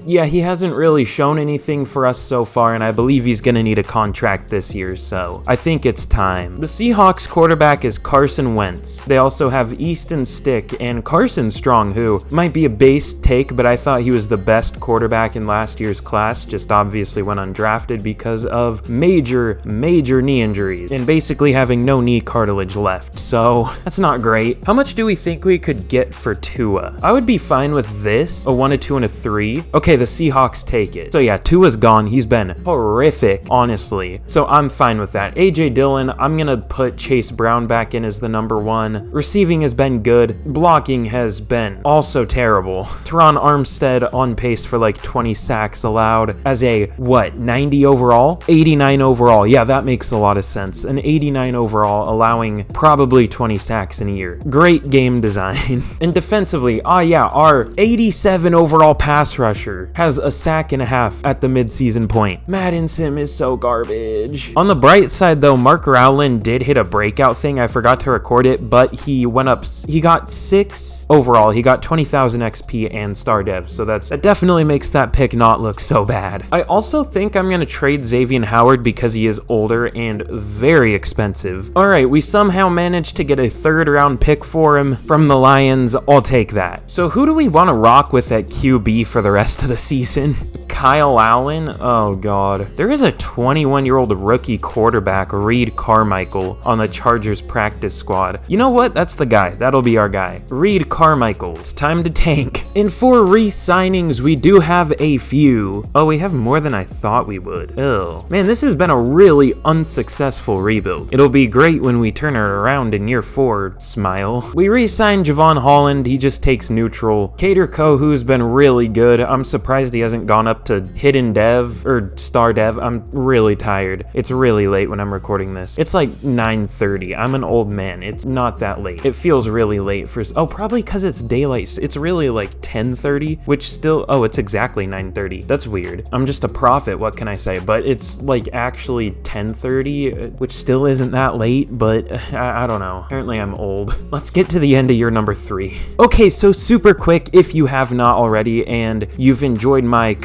Speaker 1: Yeah, he hasn't really shown anything for us so far, and I believe he's gonna need a contract this year, so I think it's time. The Seahawks quarterback is Carson Wentz. They also have Easton Stick and Carson Strong, who might be a base take, but I thought he was the best quarterback in last year's class, just obviously went undrafted because of major knee injuries and basically having no knee cartilage left, so that's not great. How much do we think we could get for Tua? I would be fine with this, a 1, a 2, and a 3. Okay, the Seahawks take it. So yeah, Tua's gone. He's been horrific, honestly, so I'm fine with that. AJ Dillon, I'm gonna put Chase Brown back in as the number 1. Receiving has been good. Blocking has been also terrible. Teron Armstead on pace for like 20 sacks allowed as a, 90 overall? 89 overall. Yeah, that makes a lot of sense. An 89 overall allowing probably 20 sacks in a year. Great game design. And defensively, our 87 overall pass rusher has a sack and a half at the midseason point. Madden Sim is so garbage. On the bright side though, Mark Rowland did hit a breakout thing. I forgot to record it, but he went up, he got 6 overall. He got 20,000 XP and star dev, so that definitely makes that pick not look so bad. I also think I'm gonna trade Xavier Howard because he is older and very expensive. All right, we somehow managed to get a 3rd round pick for him from the Lions. I'll take that. So who do we want to rock with at QB for the rest of the season? Kyle Allen? Oh god. There is a 21-year-old rookie quarterback, Reed Carmichael, on the Chargers practice squad. You know what? That's the guy. That'll be our guy. Reed Carmichael. It's time to tank. And for re-signings, we do have a few. Oh, we have more than I thought we would. Ew. Man, this has been a really unsuccessful rebuild. It'll be great when we turn her around in year 4. Smile. We re-signed Javon Holland. He just takes neutral. Cater Kohu's been really good. I'm surprised he hasn't gone up to hidden dev or star dev. I'm really tired. It's really late when I'm recording this. It's like 9:30. I'm an old man. It's not that late. It feels really late for, probably because it's daylight. It's really like 10:30, which still, it's exactly 9:30. That's weird. I'm just a prophet. What can I say? But it's like actually 10:30, which still isn't that late, but I don't know. Apparently I'm old. Let's get to the end of year number 3. Okay, so super quick, if you have not already and you've enjoyed my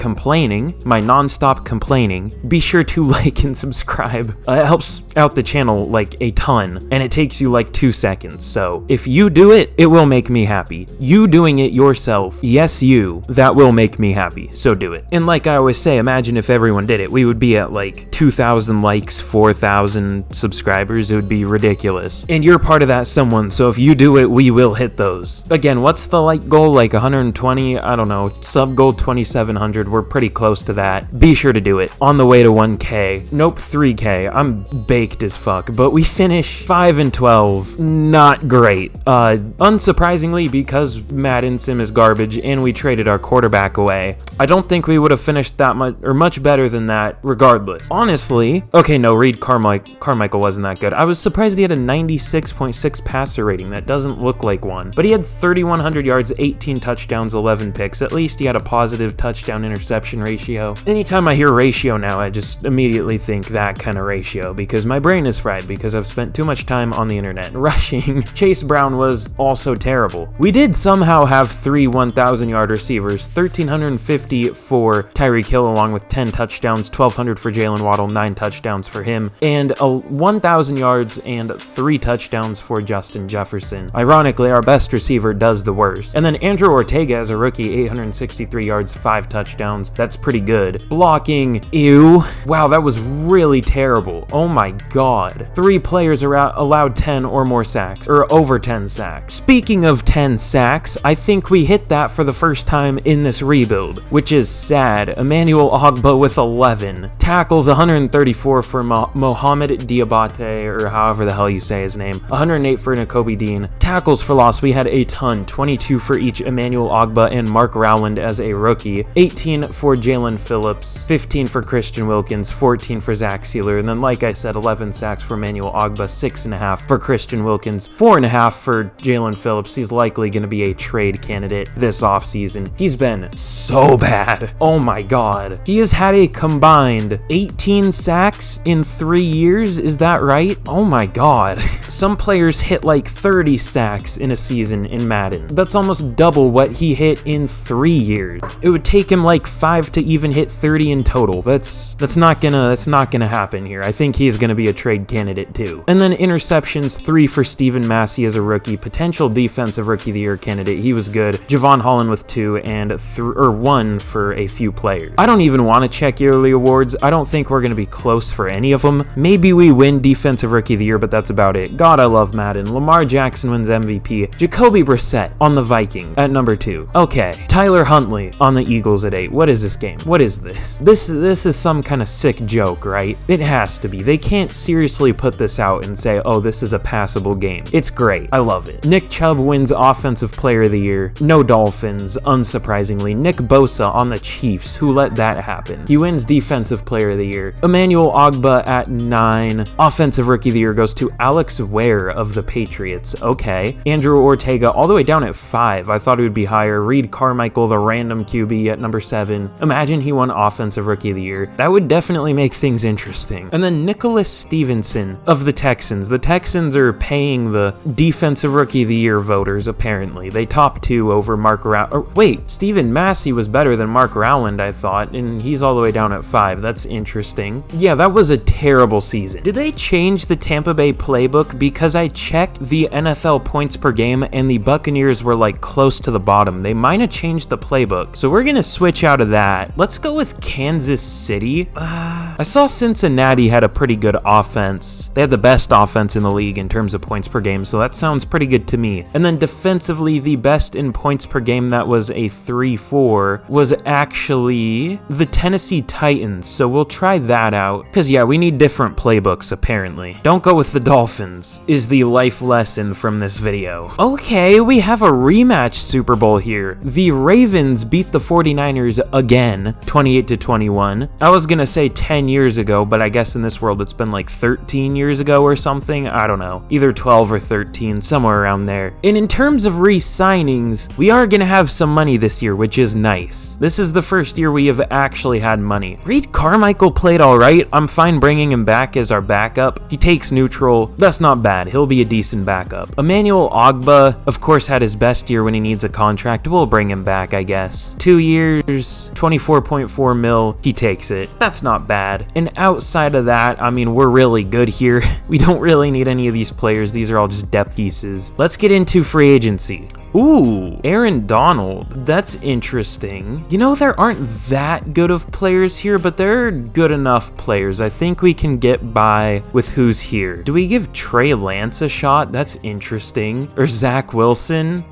Speaker 1: my non-stop complaining, be sure to like and subscribe. It helps out the channel like a ton, and it takes you like 2 seconds. So if you do it, it will make me happy. You doing it yourself, yes you, that will make me happy. So do it. And like I always say, imagine if everyone did it. We would be at like 2,000 likes, 4,000 subscribers. It would be ridiculous. And you're part of that someone, so if you do it, we will hit those. Again, what's the like goal? Like 120? I don't know. Sub goal 2,700. We're pretty close to that. Be sure to do it. On the way to 1K. Nope, 3K. I'm baked as fuck. But we finish 5-12. Not great. Unsurprisingly, because Madden Sim is garbage and we traded our quarterback away, I don't think we would have finished that much or much better than that regardless. Honestly, okay, no, Reed Carmichael wasn't that good. I was surprised he had a 96.6 passer rating. That doesn't look like one. But he had 3,100 yards, 18 touchdowns, 11 picks. At least he had a positive touchdown interception ratio. Anytime I hear ratio now, I just immediately think that kind of ratio because my brain is fried because I've spent too much time on the internet. Rushing, Chase Brown was also terrible. We did somehow have 3 1,000-yard receivers, 1,350 for Tyreek Hill along with 10 touchdowns, 1,200 for Jalen Waddle, 9 touchdowns for him, and 1,000 yards and 3 touchdowns for Justin Jefferson. Ironically, our best receiver does the worst. And then Andrew Ortega as a rookie, 863 yards, 5 touchdowns. That's pretty good. Blocking, ew. Wow, that was really terrible. Oh my god. 3 players are allowed 10 or more sacks, or over 10 sacks. Speaking of 10 sacks, I think we hit that for the first time in this rebuild, which is sad. Emmanuel Ogbah with 11. Tackles, 134 for Mohamed Diabate, or however the hell you say his name. 108 for Nakobe Dean. Tackles for loss, we had a ton. 22 for each Emmanuel Ogbah and Mark Rowland as a rookie. 18 for Jalen Phillips. 15 for Christian Wilkins. 14 for Zach Sealer. And then, like I said, 11 sacks for Emmanuel Ogbah. 6.5 for Christian Wilkins. 4.5 for Jalen Phillips. He's likely going to be a trade candidate this offseason. He's been so bad. Oh my god. He has had a combined 18 sacks in 3 years. Is that right? Oh my god. Some players hit like 30 sacks in a season in Madden. That's almost double what he hit in 3 years. It would take him like 5 to even hit 30 in total. That's not gonna happen here. I think he's gonna be a trade candidate too. And then interceptions, 3 for Stephen Massey as a rookie, potential defensive rookie of the year candidate. He was good. Javon Holland with 2 and 1 for a few players. I don't even want to check yearly awards. I don't think we're gonna be close for any of them. Maybe we win defensive rookie of the year, but that's about it. God, I love Madden. Lamar Jackson wins MVP. Jacoby Brissett on the Vikings at number 2. Okay. Tyler Huntley on the Eagles at 8. What is this game? What is this? This is some kind of sick joke, right? It has to be. They can't seriously put this out and say, oh, this is a passable game. It's great. I love it. Nick Chubb wins Offensive Player of the Year. No Dolphins, unsurprisingly. Nick Bosa on the Chiefs. Who let that happen? He wins Defensive Player of the Year. Emmanuel Ogbah at 9. Offensive Rookie of the Year goes to Alex Ware of the Patriots. Okay. Andrew Ortega all the way down at 5. I thought it would be higher. Reed Carmichael, the random QB, at number 7. Imagine he won Offensive Rookie of the Year. That would definitely make things interesting. And then Nicholas Stevenson of the Texans. The Texans are paying the Defensive Rookie of the Year voters, apparently. They top 2 over Mark Rowland. Wait, Stephen Massey was better than Mark Rowland, I thought, and he's all the way down at 5. That's interesting. Yeah, that was a terrible season. Did they change the Tampa Bay playbook? Because I checked the NFL points per game and the Buccaneers were like close to the bottom. They might have changed the playbook. So we're gonna switch out of that. Let's go with Kansas City. I saw Cincinnati had a pretty good offense. They had the best offense in the league in terms of points per game, so that sounds pretty good to me. And then defensively, the best in points per game, that was a 3-4, was actually the Tennessee Titans. So we'll try that out. Because yeah, we need different playbooks apparently. Don't go with the Dolphins is the life lesson from this video. Okay, we have a rematch Super Bowl here. The Ravens beat the 49ers again, 28-21. I was gonna say 10 years ago, but I guess in this world it's been like 13 years ago or something. I don't know. Either 12 or 13, somewhere around there. And in terms of re-signings, we are gonna have some money this year, which is nice. This is the first year we have actually had money. Reed Carmichael played all right. I'm fine bringing him back as our backup. He takes neutral. That's not bad. He'll be a decent backup. Emmanuel Ogbah, of course, had his best year when he needs a contract. We'll bring him back, I guess. 2 years, 24.4 mil. He takes it. That's not bad. And outside of that, I mean, we're really good here. We don't really need any of these players. These are all just depth pieces. Let's get into free agency. Ooh, Aaron Donald. That's interesting. You know, there aren't that good of players here, but they're good enough players. I think we can get by with who's here. Do we give Trey Lance a shot? That's interesting. Or Zach Wilson?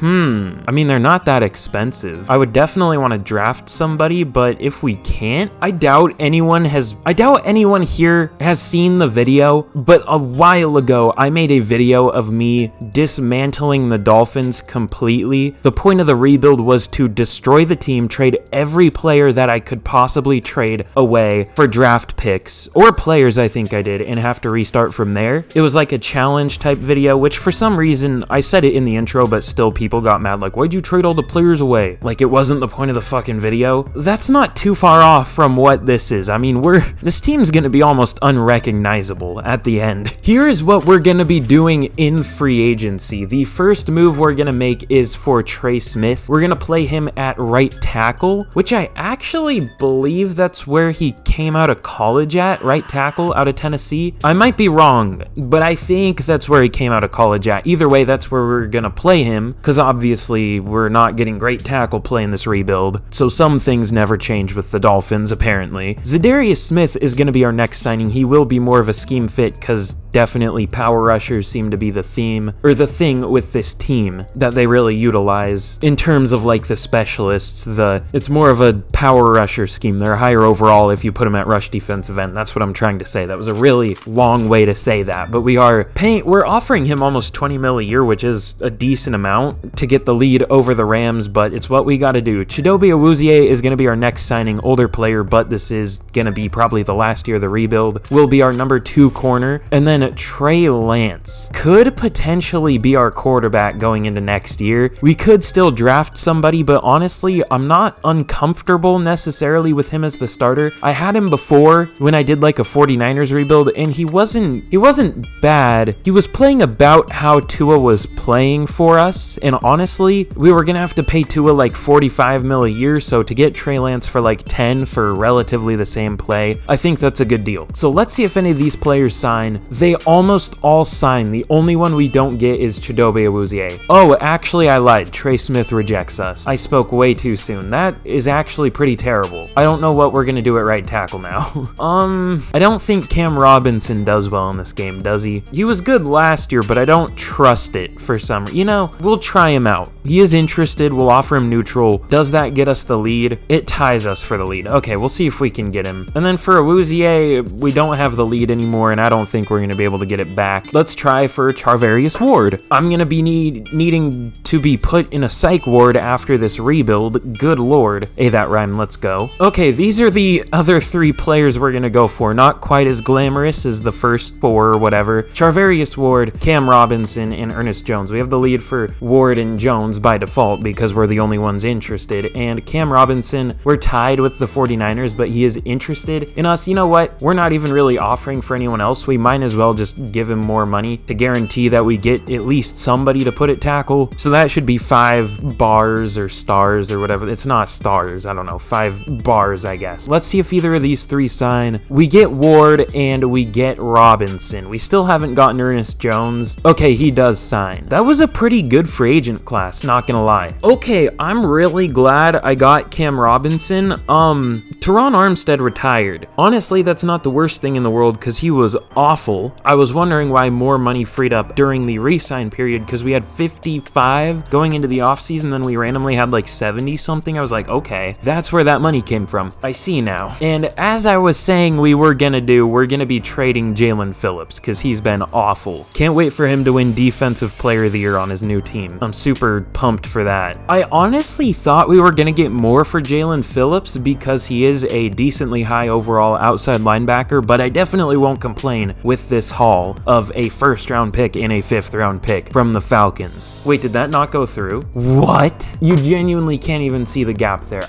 Speaker 1: I mean, they're not that expensive. I would definitely want to draft somebody, but if we can't, I doubt anyone here has seen the video, but a while ago, I made a video of me dismantling the Dolphins completely. The point of the rebuild was to destroy the team, trade every player that I could possibly trade away for draft picks, or players I think I did, and have to restart from there. It was like a challenge type video, which for some reason, I said it in the intro, but still people got mad, like, why'd you trade all the players away? Like it wasn't the point of the fucking video. That's not too far off from what this is. I mean, this team's gonna be almost unrecognizable at the end. Here is what we're gonna be doing in free agency. The first move we're gonna make is for Trey Smith. We're gonna play him at right tackle, which I actually believe that's where he came out of college at, right tackle out of Tennessee. I might be wrong, but I think that's where he came out of college at. Either way, that's where we're gonna play him, because obviously we're not getting great tackle play in this rebuild, so some things never change with the Dolphins, apparently. Zadarius Smith is gonna be our next signing. He will be more of a scheme fit, because definitely power rushers seem to be the theme, or the thing with this team that they really utilize in terms of like the specialists. It's more of a power rusher scheme. They're higher overall if you put them at rush defensive end. That's what I'm trying to say. That was a really long way to say that, but we're offering him almost 20 mil a year, which is a decent amount to get the lead over the Rams, but it's what we got to do. Chidobe Awuzie is going to be our next signing, older player, but this is going to be probably the last year of the rebuild. Will be our number 2 corner, and then Trey Lance could potentially be our quarterback going into next year. We could still draft somebody, but honestly, I'm not uncomfortable necessarily with him as the starter. I had him before when I did like a 49ers rebuild, and he wasn't bad. He was playing about how Tua was playing for us, and honestly, we were gonna have to pay Tua like 45 mil a year, so to get Trey Lance for like 10 for relatively the same play, I think that's a good deal. So let's see if any of these players sign. They almost all sign. The only one we don't get is Chidobe Awuzie. Oh, actually, Actually, I lied. Trey Smith rejects us. I spoke way too soon. That is actually pretty terrible. I don't know what we're gonna do at right tackle now. I don't think Cam Robinson does well in this game, does he? He was good last year, but I don't trust it for some reason. You know, we'll try him out. He is interested. We'll offer him neutral. Does that get us the lead? It ties us for the lead. Okay, we'll see if we can get him. And then for Awuzie, we don't have the lead anymore, and I don't think we're going to be able to get it back. Let's try for Charvarius Ward. I'm going to be needing to be put in a psych ward after this rebuild. Good lord. Hey, that rhymed. Let's go. Okay, these are the other 3 players we're going to go for. Not quite as glamorous as the first 4 or whatever. Charvarius Ward, Cam Robinson, and Ernest Jones. We have the lead for Ward and Jones by default because we're the only ones interested. And Cam Robinson, we're tied with the 49ers, but he is interested in us. You know what? We're not even really offering for anyone else. We might as well just give him more money to guarantee that we get at least somebody to put at tackle. So that should be 5 bars or stars or whatever. It's not stars. I don't know. 5 bars, I guess. Let's see if either of these 3 sign. We get Ward and we get Robinson. We still haven't gotten Ernest Jones. Okay, he does sign. That was a pretty good free agent class, not gonna lie. Okay, I'm really glad I got Cam Robinson. Teron Armstead retired. Honestly, that's not the worst thing in the world because he was awful. I was wondering why more money freed up during the re-sign period because we had 55 going into the offseason, then we randomly had like 70 something. I was like, okay, that's where that money came from. I see now. And as I was saying we were gonna do, we're gonna be trading Jalen Phillips because he's been awful. Can't wait for him to win Defensive Player of the Year on his new team. I'm super pumped for that. I honestly thought we were gonna get more for Jalen Phillips because he is a decently high overall outside linebacker, but I definitely won't complain with this haul of a 1st round pick and a 5th round pick from the Falcons. Wait, did that not go through? What? You genuinely can't even see the gap there.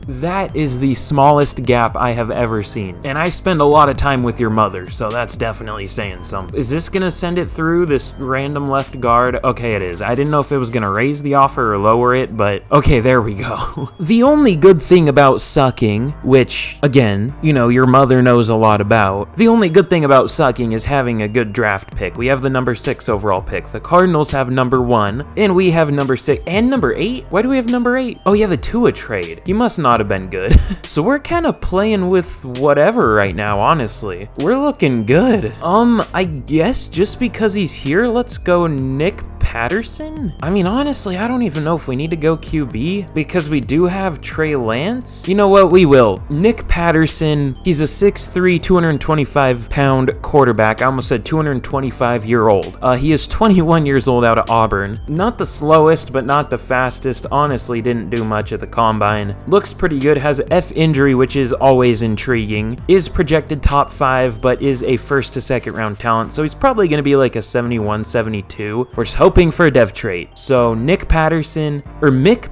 Speaker 1: That is the smallest gap I have ever seen. And I spend a lot of time with your mother, so that's definitely saying something. Is this gonna send it through, this random left guard? Okay, it is. I didn't know if it was gonna raise the offer or lower it, but okay, there we go. The only good thing about sucking, which again, you know, your mother knows a lot about, the only good thing about sucking is having a good draft pick. We have the number 6 overall pick. The Cardinals have number 1, and we have number 6 and number 8. Why do we have number 8? Oh yeah, the Tua trade. He must not have been good. So we're kind of playing with whatever right now, honestly. We're looking good. I guess just because he's here, let's go Nick Patterson? I mean, honestly, I don't even know if we need to go QB because we do have Trey Lance. You know what? We will. Nick Patterson, he's a 6'3", 225-pound quarterback. I almost said 225-year-old. He is 21 years old out of Auburn. Not the slowest, but not the fastest. Honestly, didn't do much at the combine. Looks pretty good. Has an F injury, which is always intriguing. Is projected top 5, but is a 1st to 2nd round talent. So he's probably going to be like a 71, 72. We're just hoping for a dev trait. So Mick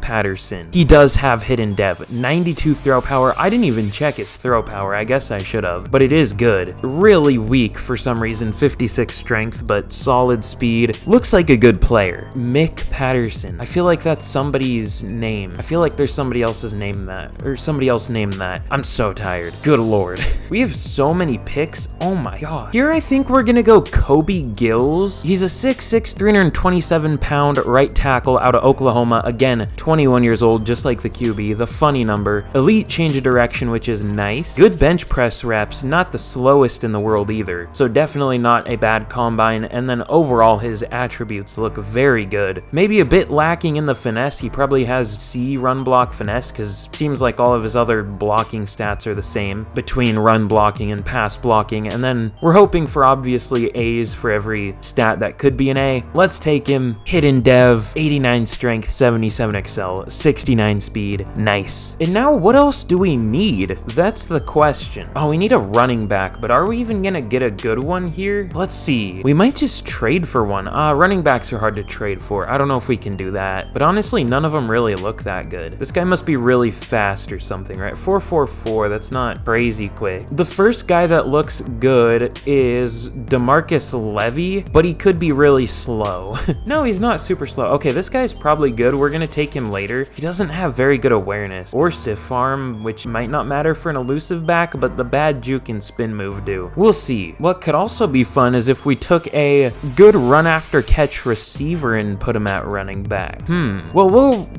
Speaker 1: Patterson, he does have hidden dev. 92 throw power. I didn't even check his throw power. I guess I should have, but it is good. Really weak for some reason. 56 strength, but solid speed. Looks like a good player. Mick Patterson. I feel like that's somebody's name. I feel like there's somebody else's name that, or somebody else named that. I'm so tired. Good lord. We have so many picks. Oh my god. Here I think we're gonna go Kobe Gills. He's a 6'6", 327-pound right tackle out of Oklahoma. Again, 21 years old, just like the QB. The funny number. Elite change of direction, which is nice. Good bench press reps. Not the slowest in the world either. So definitely not a bad combine. And then overall, his attributes look very good. Maybe a bit lacking in the finesse. He probably has C run block finesse because it seems like all of his other blocking stats are the same between run blocking and pass blocking. And then we're hoping for obviously A's for every stat that could be an A. Let's take him. Hidden dev, 89 strength, 77 excel, 69 speed. Nice. And now what else do we need? That's the question. Oh, we need a running back, but are we even gonna get a good one here? Let's see. We might just trade for one. Running backs are hard to trade for. I don't know if we can do that, but honestly, none of them really look that good. This guy must be really fast or something, right? 4.44, that's not crazy quick. The first guy that looks good is DeMarcus Levy, but he could be really slow. No, he's not super slow. Okay, this guy's probably good. We're gonna take him later. He doesn't have very good awareness or stiff arm, which might not matter for an elusive back, but the bad juke and spin move do. We'll see. What could also be fun is if we took a good run after catch receiver and put him at running back. Well,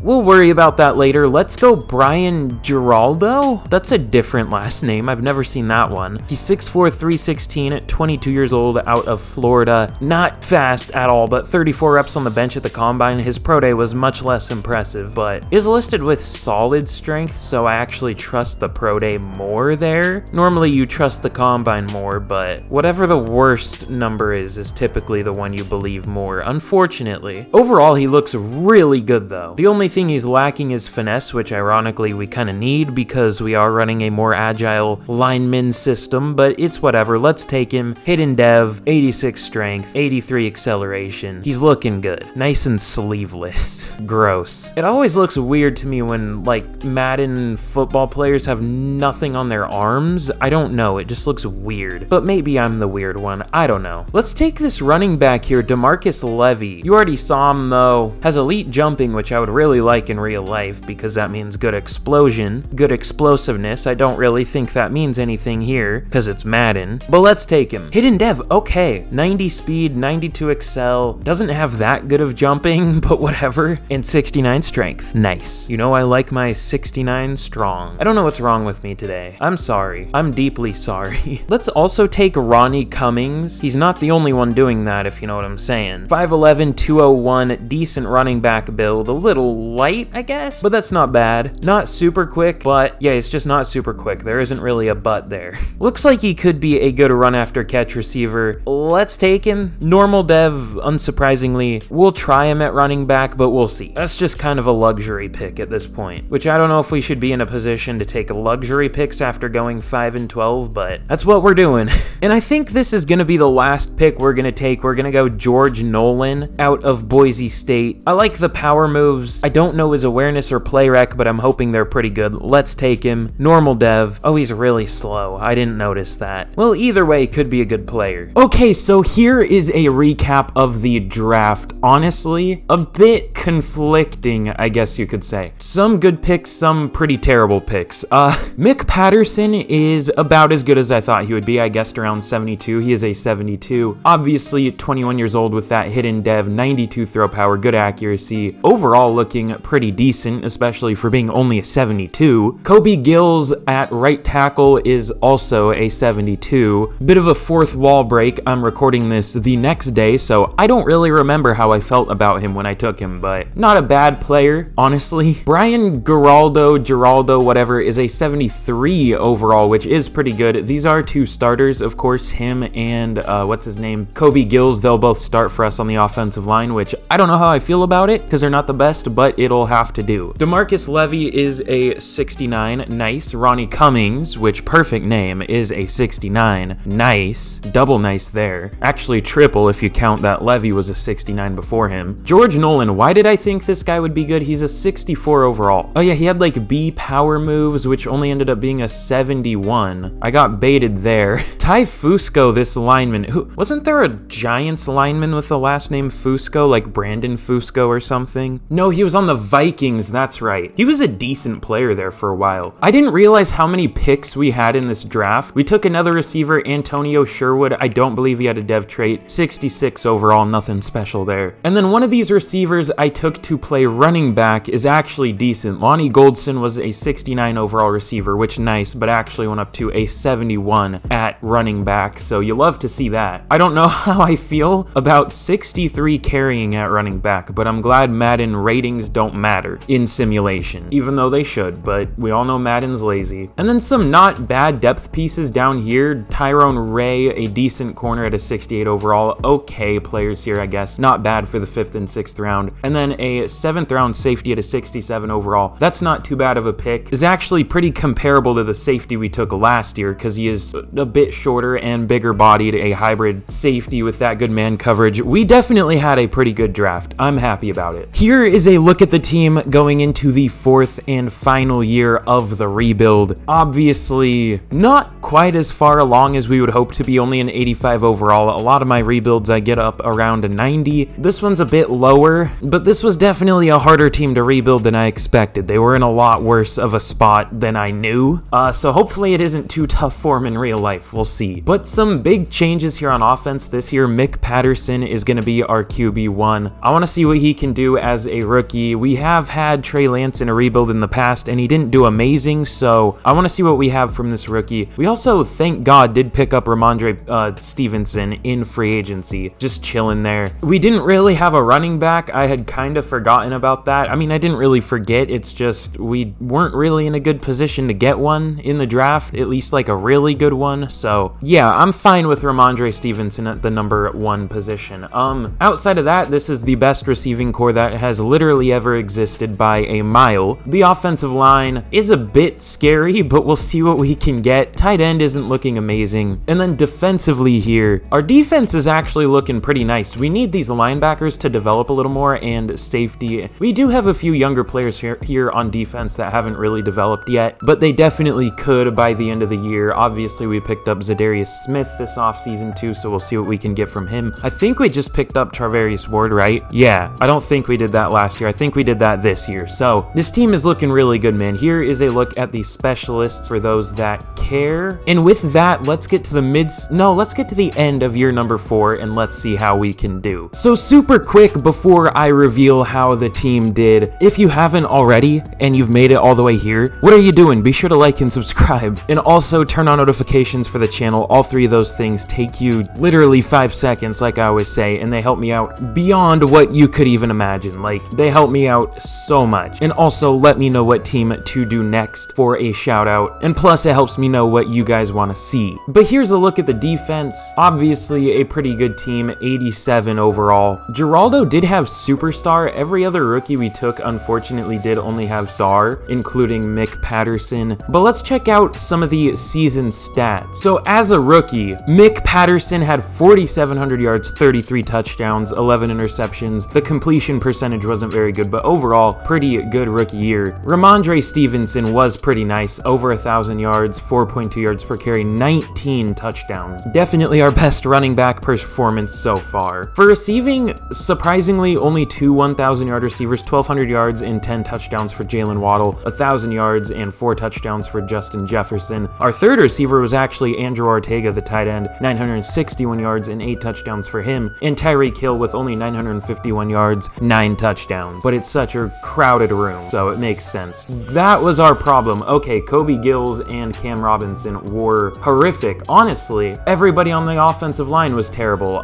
Speaker 1: we'll worry about that later. Let's go Brian Giraldo. That's a different last name. I've never seen that one. He's 6'4", 316, 22 years old, out of Florida. Not fast at all, but 34 reps on the bench at the combine. His pro day was much less impressive, but is listed with solid strength, so I actually trust the pro day more there. Normally you trust the combine more, but whatever the worst number is typically the one you believe more, unfortunately. Overall, he looks really good though. The only thing he's lacking is finesse, which ironically we kind of need because we are running a more agile lineman system, but it's whatever. Let's take him. Hidden dev, 86 strength, 83 acceleration. He's looking good. Nice and sleeveless. Gross. It always looks weird to me when like Madden football players have nothing on their arms. I don't know. It just looks weird, but maybe I'm the weird one. I don't know. Let's take this running back here, DeMarcus Levy. You already saw him though. Has elite jumping, which I would really like in real life because that means good explosion, good explosiveness. I don't really think that means anything here because it's Madden, but let's take him. Hidden dev, okay. 90 speed, 92 excel. Doesn't have that good of jumping, but whatever. And 69 strength. Nice. You know I like my 69 strong. I don't know what's wrong with me today. I'm sorry. I'm deeply sorry. Let's also take Ronnie Cummings. He's not the only one doing that, if you know what I'm saying. 5'11", 201, decent running back build. A little light, I guess, but that's not bad. Not super quick, but yeah, it's just not super quick. There isn't really a but there. Looks like he could be a good run after catch receiver. Let's take him. Normal dev, unsurprisingly. We'll try him at running back, but we'll see. That's just kind of a luxury pick at this point, which I don't know if we should be in a position to take luxury picks after going 5 and 12, but that's what we're doing. And I think this is gonna be the last pick we're gonna take. We're gonna go George Nolan out of Boise State. I like the power moves. I don't know his awareness or play rec, but I'm hoping they're pretty good. Let's take him. Normal dev. Oh, he's really slow. I didn't notice that. Well, either way, could be a good player. Okay, so here is a recap of the draft. Honestly, a bit conflicting, I guess you could say. Some good picks, some pretty terrible picks. Mick Patterson is about as good as I thought he would be. I guessed around 72. He is a 72. Obviously, 21 years old with that hidden dev, 92 throw power, good accuracy. Overall looking pretty decent, especially for being only a 72. Kobe Gills at right tackle is also a 72. Bit of a fourth wall break. I'm recording this the next day, so I don't really remember how I felt about him when I took him, but not a bad player, honestly. Brian Giraldo, whatever, is a 73 overall, which is pretty good. These are two starters, of course, him and what's his name? Kobe Gills. They'll both start for us on the offensive line, which I don't know how I feel about it because they're not the best, but it'll have to do. DeMarcus Levy is a 69. Nice. Ronnie Cummings, which perfect name, is a 69. Nice. Double nice there. Actually triple if you count that Levy was a 69 before him. George Nolan, why did I think this guy would be good? He's a 64 overall. Oh yeah, he had like B power moves, which only ended up being a 71. I got baited there. Ty Fusco, this lineman, who wasn't there a Giants lineman with the last name Fusco, like Brandon Fusco or something? No, he was on the Vikings, that's right. He was a decent player there for a while. I didn't realize how many picks we had in this draft. We took another receiver, Antonio Sherwood. I don't believe he had a dev trait. 66 overall, nothing special there. And then one of these receivers I took to play running back is actually decent. Lonnie Goldson was a 69 overall receiver, which nice, but actually went up to a 71 at running back, so you love to see that. I don't know how I feel about 63 carrying at running back, but I'm glad Madden ratings don't matter in simulation, even though they should, but we all know Madden's lazy. And then some not bad depth pieces down here. Tyrone Ray, a decent corner at a 68 overall. Okay players here, I guess. Not bad for the 5th and 6th round. And then a 7th round safety at a 67 overall. That's not too bad of a pick. Is actually pretty comparable to the safety we took last year because he is a bit shorter and bigger bodied, a hybrid safety with that good man coverage. We definitely had a pretty good draft. I'm happy about it. Here is a look at the team going into the 4th and final year of the rebuild. Obviously, not quite as far along as we would hope to be, only an 85 overall. A lot of my rebuilds I get up around a 90 90. This one's a bit lower, but this was definitely a harder team to rebuild than I expected. They were in a lot worse of a spot than I knew, so hopefully it isn't too tough for them in real life. We'll see. But some big changes here on offense this year. Mick Patterson is going to be our QB1. I want to see what he can do as a rookie. We have had Trey Lance in a rebuild in the past, and he didn't do amazing, so I want to see what we have from this rookie. We also, thank God, did pick up Ramondre Stevenson in free agency, just chilling there. We didn't really have a running back. I had kind of forgotten about that. I mean, I didn't really forget. It's just we weren't really in a good position to get one in the draft, at least like a really good one. So yeah, I'm fine with Ramondre Stevenson at the number 1 position. Outside of that, this is the best receiving core that has literally ever existed by a mile. The offensive line is a bit scary, but we'll see what we can get. Tight end isn't looking amazing. And then defensively here, our defense is actually looking pretty nice. We need these linebackers to develop a little more, and safety. We do have a few younger players here on defense that haven't really developed yet, but they definitely could by the end of the year. Obviously, we picked up Zadarius Smith this offseason too, so we'll see what we can get from him. I think we just picked up Charvarius Ward, right? Yeah, I don't think we did that last year. I think we did that this year. So this team is looking really good, man. Here is a look at the specialists for those that care. And with that, let's get to the end of year number 4, and let's see how we can do. So super quick before I reveal how the team did, if you haven't already and you've made it all the way here, what are you doing? Be sure to like and subscribe, and also turn on notifications for the channel. All 3 of those things take you literally 5 seconds, like I always say, and they help me out beyond what you could even imagine. Like, they help me out so much. And also let me know what team to do next for a shout out, and plus it helps me know what you guys want to see. But here's a look at the defense. Obviously a pretty good team, 87 overall. Geraldo did have superstar. Every other rookie we took unfortunately did only have czar, including Mick Patterson. But let's check out some of the season stats. So as a rookie, Mick Patterson had 4,700 yards, 33 touchdowns, 11 interceptions. The completion percentage wasn't very good, but overall pretty good rookie year. Ramondre Stevenson was pretty nice, over 1,000 yards, 4.2 yards per carry, 19 touchdowns. Definitely our best running back performance so far. For receiving, surprisingly, only 2 1,000-yard receivers, 1,200 yards and 10 touchdowns for Jalen Waddle, 1,000 yards and 4 touchdowns for Justin Jefferson. Our third receiver was actually Andrew Ortega, the tight end, 961 yards and 8 touchdowns for him, and Tyreek Hill with only 951 yards, 9 touchdowns. But it's such a crowded room, so it makes sense. That was our problem. Okay, Kobe Gills and Cam Robinson were horrific. Honestly, everybody on the offensive line was terrible.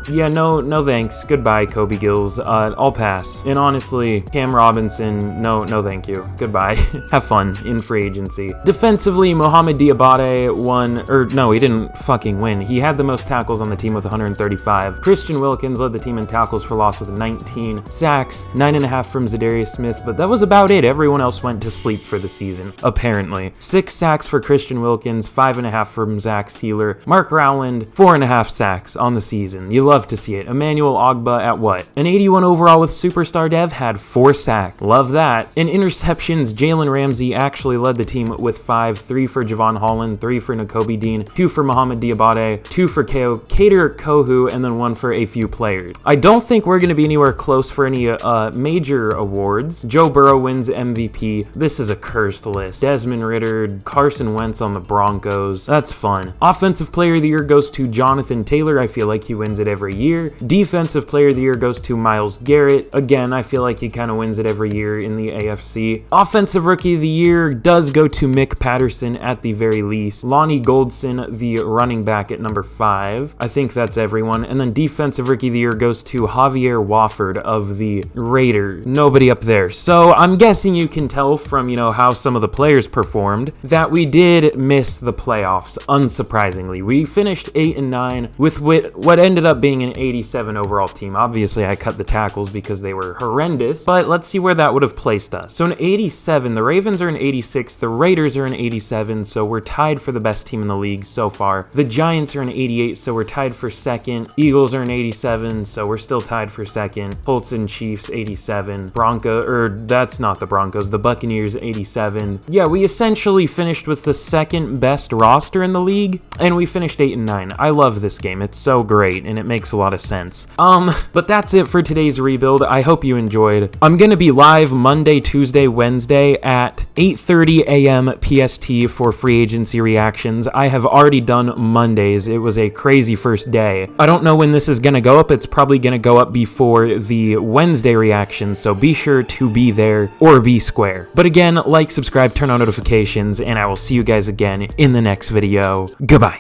Speaker 1: Yeah, no thanks. Goodbye, Kobe Gills. I'll pass. And honestly, Cam Robinson, no thank you. Goodbye. Have fun in free agency. Defensively, Mohamed Diabate won, or no, he didn't fucking win. He had the most tackles on the team with 135. Christian Wilkins led the team in tackles for loss with 19. Sacks, 9.5 from Zadarius Smith, but that was about it. Everyone else went to sleep for the season, apparently. 6 sacks for Christian Wilkins, 5.5 from Zach Sealer. Mark Rowland, 4.5 sacks on the season. You love to see it. Emmanuel Ogba at what? An 81 overall with Superstar Dev had 4 sacks. Love that. In interceptions, Jalen Ramsey actually led the team with 5, 3 for Javon Holland, 3 for Nakobe Dean, 2 for Mohamed Diabate, 2 for Kader Kohu, and then 1 for a few players. I don't think we're going to be anywhere close for any major awards. Joe Burrow wins MVP. This is a cursed list. Desmond Ridder, Carson Wentz on the Broncos. That's fun. Offensive Player of the Year goes to Jonathan Taylor. I feel like he wins it every year. Defensive Player of the Year goes to Myles Garrett. Again, I feel like he kind of wins it every year in the AFC. Offensive Rookie of the Year does go to Mick Patterson at the very least. Lonnie Goldson, the running back, at number 5. I think that's everyone. And then Defensive Rookie of the Year goes to Javier Wofford of the Raiders. Nobody up there. So I'm guessing you can tell from, how some of the players performed that we did miss the playoffs, unsurprisingly. We finished 8-9 with what ended up being an 87 overall team. Obviously, I cut the tackles because they were horrendous, but let's see where that would have placed us. So an 87, the Ravens are an 86, the Raiders are an 87, so we're tied for the best team in the league so far. The Giants are an 88, so we're tied for second. Eagles are an 87, so we're still tied for second. Colts and Chiefs, 87. That's not the Broncos, the Buccaneers, 87. Yeah, we essentially finished with the second best roster in the league, and we finished 8-9. I love this game. It's so great, and it makes a lot of sense. difference. But that's it for today's rebuild. I hope you enjoyed. I'm gonna be live Monday, Tuesday, Wednesday at 8:30 a.m. PST for free agency reactions. I have already done Mondays. It was a crazy first day. I don't know when this is gonna go up. It's probably gonna go up before the Wednesday reaction, so be sure to be there or be square. But again, like, subscribe, turn on notifications, and I will see you guys again in the next video. Goodbye.